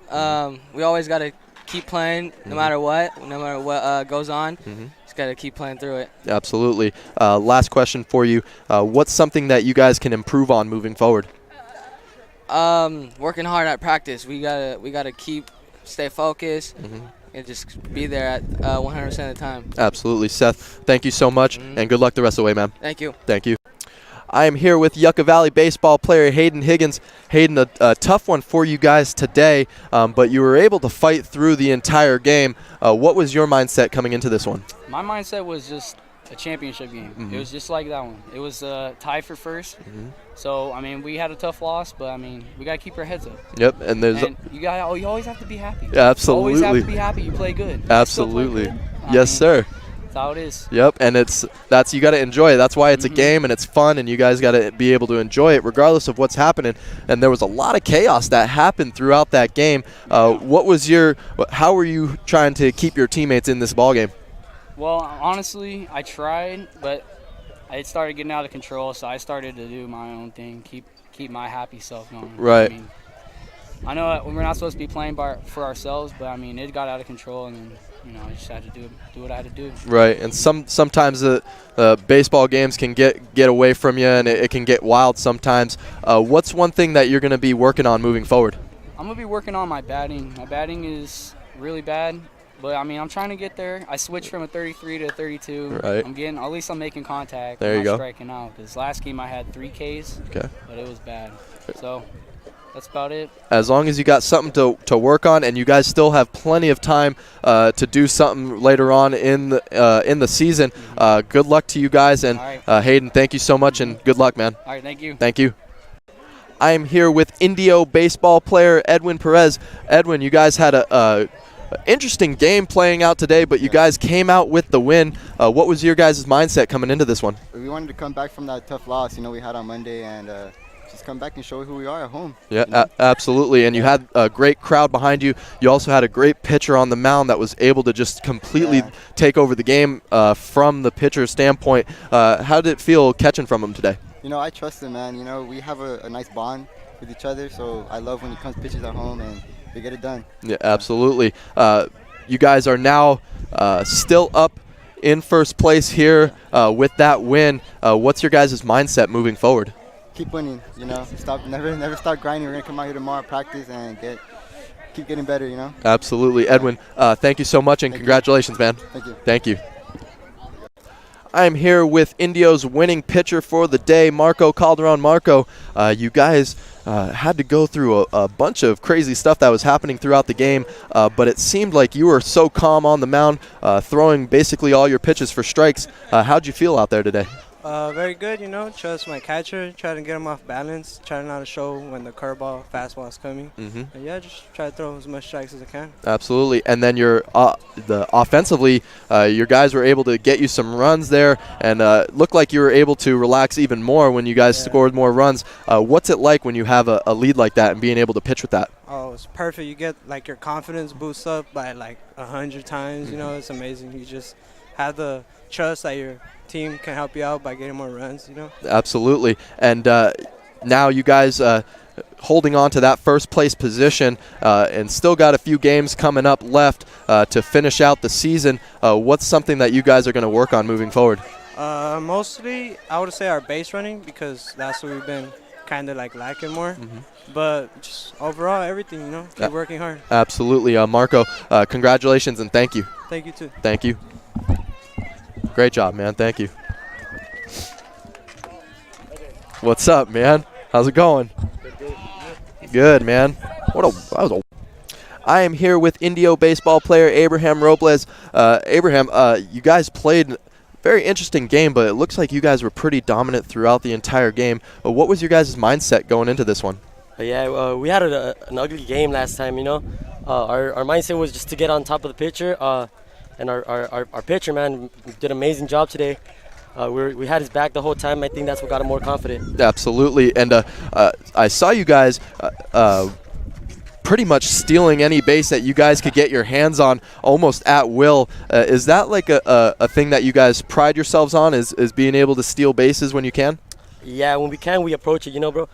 We always got to keep playing no matter what goes on. Just got to keep playing through it. Absolutely. Last question for you. What's something that you guys can improve on moving forward? Working hard at practice. We gotta stay focused and just be there at 100% of the time. Absolutely. Seth, thank you so much, and good luck the rest of the way, man. Thank you. Thank you. I am here with Yucca Valley baseball player Hayden Higgins. Hayden, a tough one for you guys today, but you were able to fight through the entire game. What was your mindset coming into this one? My mindset was just a championship game. It was just like that one. It was tied for first. So, I mean, we had a tough loss, but, I mean, we got to keep our heads up. Yep, and there's you always have to be happy. Absolutely. You always have to be happy you play good. Absolutely. Play good. Yes, sir. That's how it is. Yep, and you got to enjoy it. That's why it's a game and it's fun, and you guys got to be able to enjoy it regardless of what's happening. And there was a lot of chaos that happened throughout that game. How were you trying to keep your teammates in this ball game? Well, honestly, I tried, but it started getting out of control, so I started to do my own thing, keep my happy self going. Right. I mean, I know we're not supposed to be playing for ourselves, but I mean, it got out of control, and then, you know, I just had to do what I had to do. Right, and sometimes the baseball games can get away from you, and it can get wild sometimes. What's one thing that you're going to be working on moving forward? I'm going to be working on my batting. My batting is really bad. But, I mean, I'm trying to get there. I switched from a 33 to a 32. Right. At least I'm making contact. There you go. Striking out. Because last game I had 3 Ks. Okay. But it was bad. So, that's about it. As long as you got something to work on, and you guys still have plenty of time to do something later on in the season, good luck to you guys. And Hayden, thank you so much, and good luck, man. All right, thank you. Thank you. I am here with Indio baseball player Edwin Perez. Edwin, you guys had a interesting game playing out today, but you guys came out with the win. What was your guys' mindset coming into this one? We wanted to come back from that tough loss, we had on Monday, and just come back and show who we are at home. Yeah, absolutely. And you had a great crowd behind you. You also had a great pitcher on the mound that was able to just completely take over the game from the pitcher's standpoint. How did it feel catching from him today? I trust him, man. We have a nice bond with each other, so I love when he comes pitches at home and we get it done. Yeah, absolutely. You guys are now still up in first place here with that win. What's your guys' mindset moving forward? Keep winning, never stop grinding. We're gonna come out here tomorrow, practice, and keep getting better, Absolutely. Edwin, thank you so much, and congratulations, man. Thank you. Thank you. I'm here with Indio's winning pitcher for the day, Marco Calderon. Marco, you guys had to go through a bunch of crazy stuff that was happening throughout the game, but it seemed like you were so calm on the mound, throwing basically all your pitches for strikes. How'd you feel out there today? Very good, trust my catcher, try to get him off balance, try not to show when the curveball, fastball is coming. And just try to throw as much strikes as I can. Absolutely. And then offensively, your guys were able to get you some runs there, and looked like you were able to relax even more when you guys scored more runs. What's it like when you have a lead like that and being able to pitch with that? Oh, it's perfect. You get your confidence boosts up by 100 times. It's amazing. You just have the trust that your team can help you out by getting more runs. Absolutely. And now you guys holding on to that first place position and still got a few games coming up left to finish out the season. What's something that you guys are going to work on moving forward? Mostly, I would say our base running, because that's what we've been kind of like lacking more. But just overall, everything, you know, keep working hard. Absolutely. Marco, congratulations and thank you. Thank you, too. Thank you. Great job, man. Thank you. What's up, man? How's it going? Good, man. I am here with Indio baseball player Abraham Robles. Abraham, you guys played a very interesting game, but it looks like you guys were pretty dominant throughout the entire game. What was your guys' mindset going into this one? Yeah, we had an ugly game last time, you know. Our mindset was just to get on top of the pitcher, and our pitcher, man, did an amazing job today. We had his back the whole time. I think that's what got him more confident. Absolutely, and I saw you guys pretty much stealing any base that you guys could get your hands on almost at will. Is that like a thing that you guys pride yourselves on, is being able to steal bases when you can? Yeah, when we can, we approach it, you know, bro.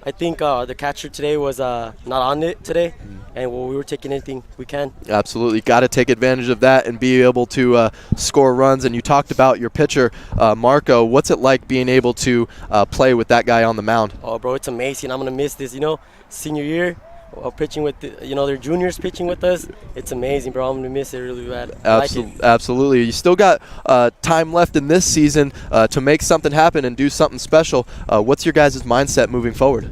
I think the catcher today was not on it today, and we were taking anything we can. Absolutely. Got to take advantage of that and be able to score runs. And you talked about your pitcher, Marco. What's it like being able to play with that guy on the mound? Oh, bro, it's amazing. I'm going to miss this, you know. Senior year, pitching with, their juniors pitching with us. It's amazing, bro. I'm going to miss it really bad. Absolutely. You still got time left in this season to make something happen and do something special. What's your guys' mindset moving forward?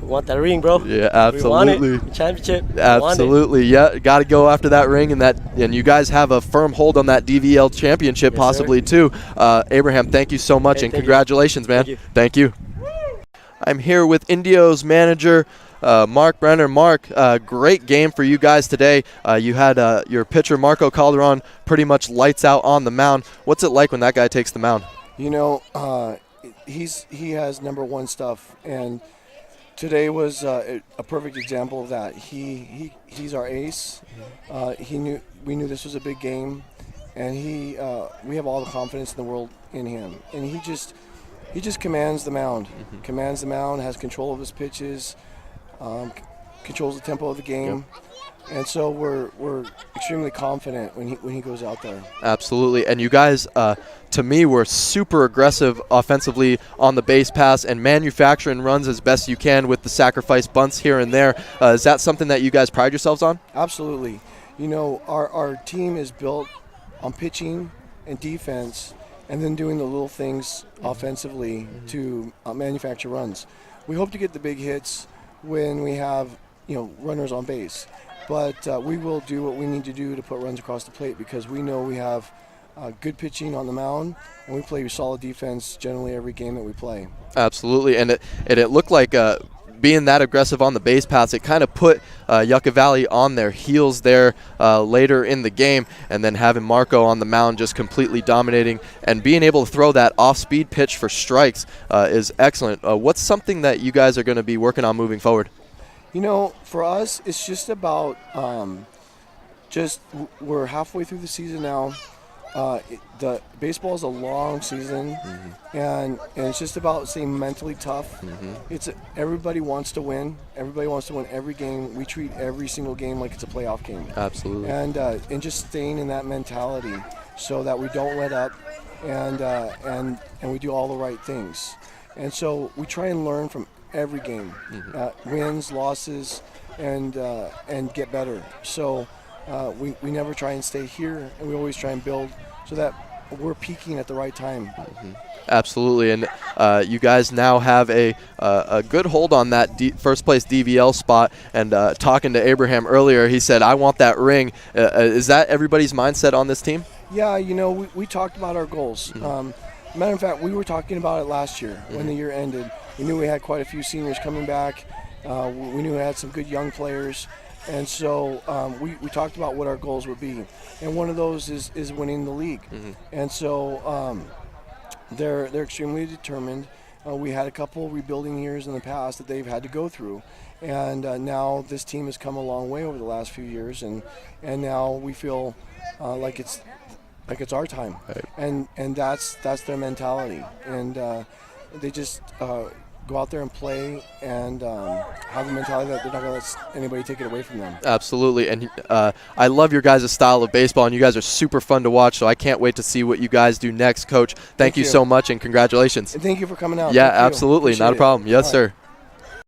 We want that ring, bro. Yeah, absolutely. We want it. Championship. Absolutely. Yeah, got to go after that ring, and you guys have a firm hold on that DVL championship, yes, possibly, sir, too. Abraham, thank you so much, and congratulations, man. Thank you. I'm here with Indio's manager, Mark Brenner. Mark, great game for you guys today. You had your pitcher, Marco Calderon, pretty much lights out on the mound. What's it like when that guy takes the mound? You know, he has number one stuff, and today was a perfect example of that. He's our ace. We knew this was a big game, and we have all the confidence in the world in him, and he just commands the mound. Commands the mound, has control of his pitches. Controls the tempo of the game, and so we're extremely confident when he goes out there. Absolutely, and you guys, to me, were super aggressive offensively on the base pass and manufacturing runs as best you can with the sacrifice bunts here and there. Is that something that you guys pride yourselves on? Absolutely. You know, our team is built on pitching and defense, and then doing the little things offensively to manufacture runs. We hope to get the big hits when we have, runners on base. But we will do what we need to do to put runs across the plate, because we know we have good pitching on the mound, and we play solid defense generally every game that we play. Absolutely, and it looked like being that aggressive on the base paths, it kind of put Yucca Valley on their heels there later in the game, and then having Marco on the mound just completely dominating and being able to throw that off-speed pitch for strikes is excellent. What's something that you guys are going to be working on moving forward? You know, for us, it's just about we're halfway through the season now. The baseball is a long season, and it's just about staying mentally tough. Everybody wants to win. Everybody wants to win every game. We treat every single game like it's a playoff game. Absolutely. And just staying in that mentality so that we don't let up, and we do all the right things. And so we try and learn from every game, wins, losses, and get better. So we never try and stay here, and we always try and build so that we're peaking at the right time. Absolutely, and you guys now have a good hold on that first place DVL spot. And talking to Abraham earlier, he said, "I want that ring." Is that everybody's mindset on this team? Yeah, we talked about our goals. Matter of fact, we were talking about it last year when the year ended. We knew we had quite a few seniors coming back. We knew we had some good young players. And so we talked about what our goals would be. And one of those is winning the league. And so they're extremely determined. We had a couple rebuilding years in the past that they've had to go through. And now this team has come a long way over the last few years. And now we feel like it's our time. Right. And that's their mentality. And they just go out there and play and have the mentality that they're not going to let anybody take it away from them. Absolutely. And I love your guys' style of baseball, and you guys are super fun to watch, so I can't wait to see what you guys do next. Coach, thank you so much, and congratulations. And thank you for coming out. Yeah, Thank you. absolutely. Appreciate Not a it. problem. Yes, All sir. right.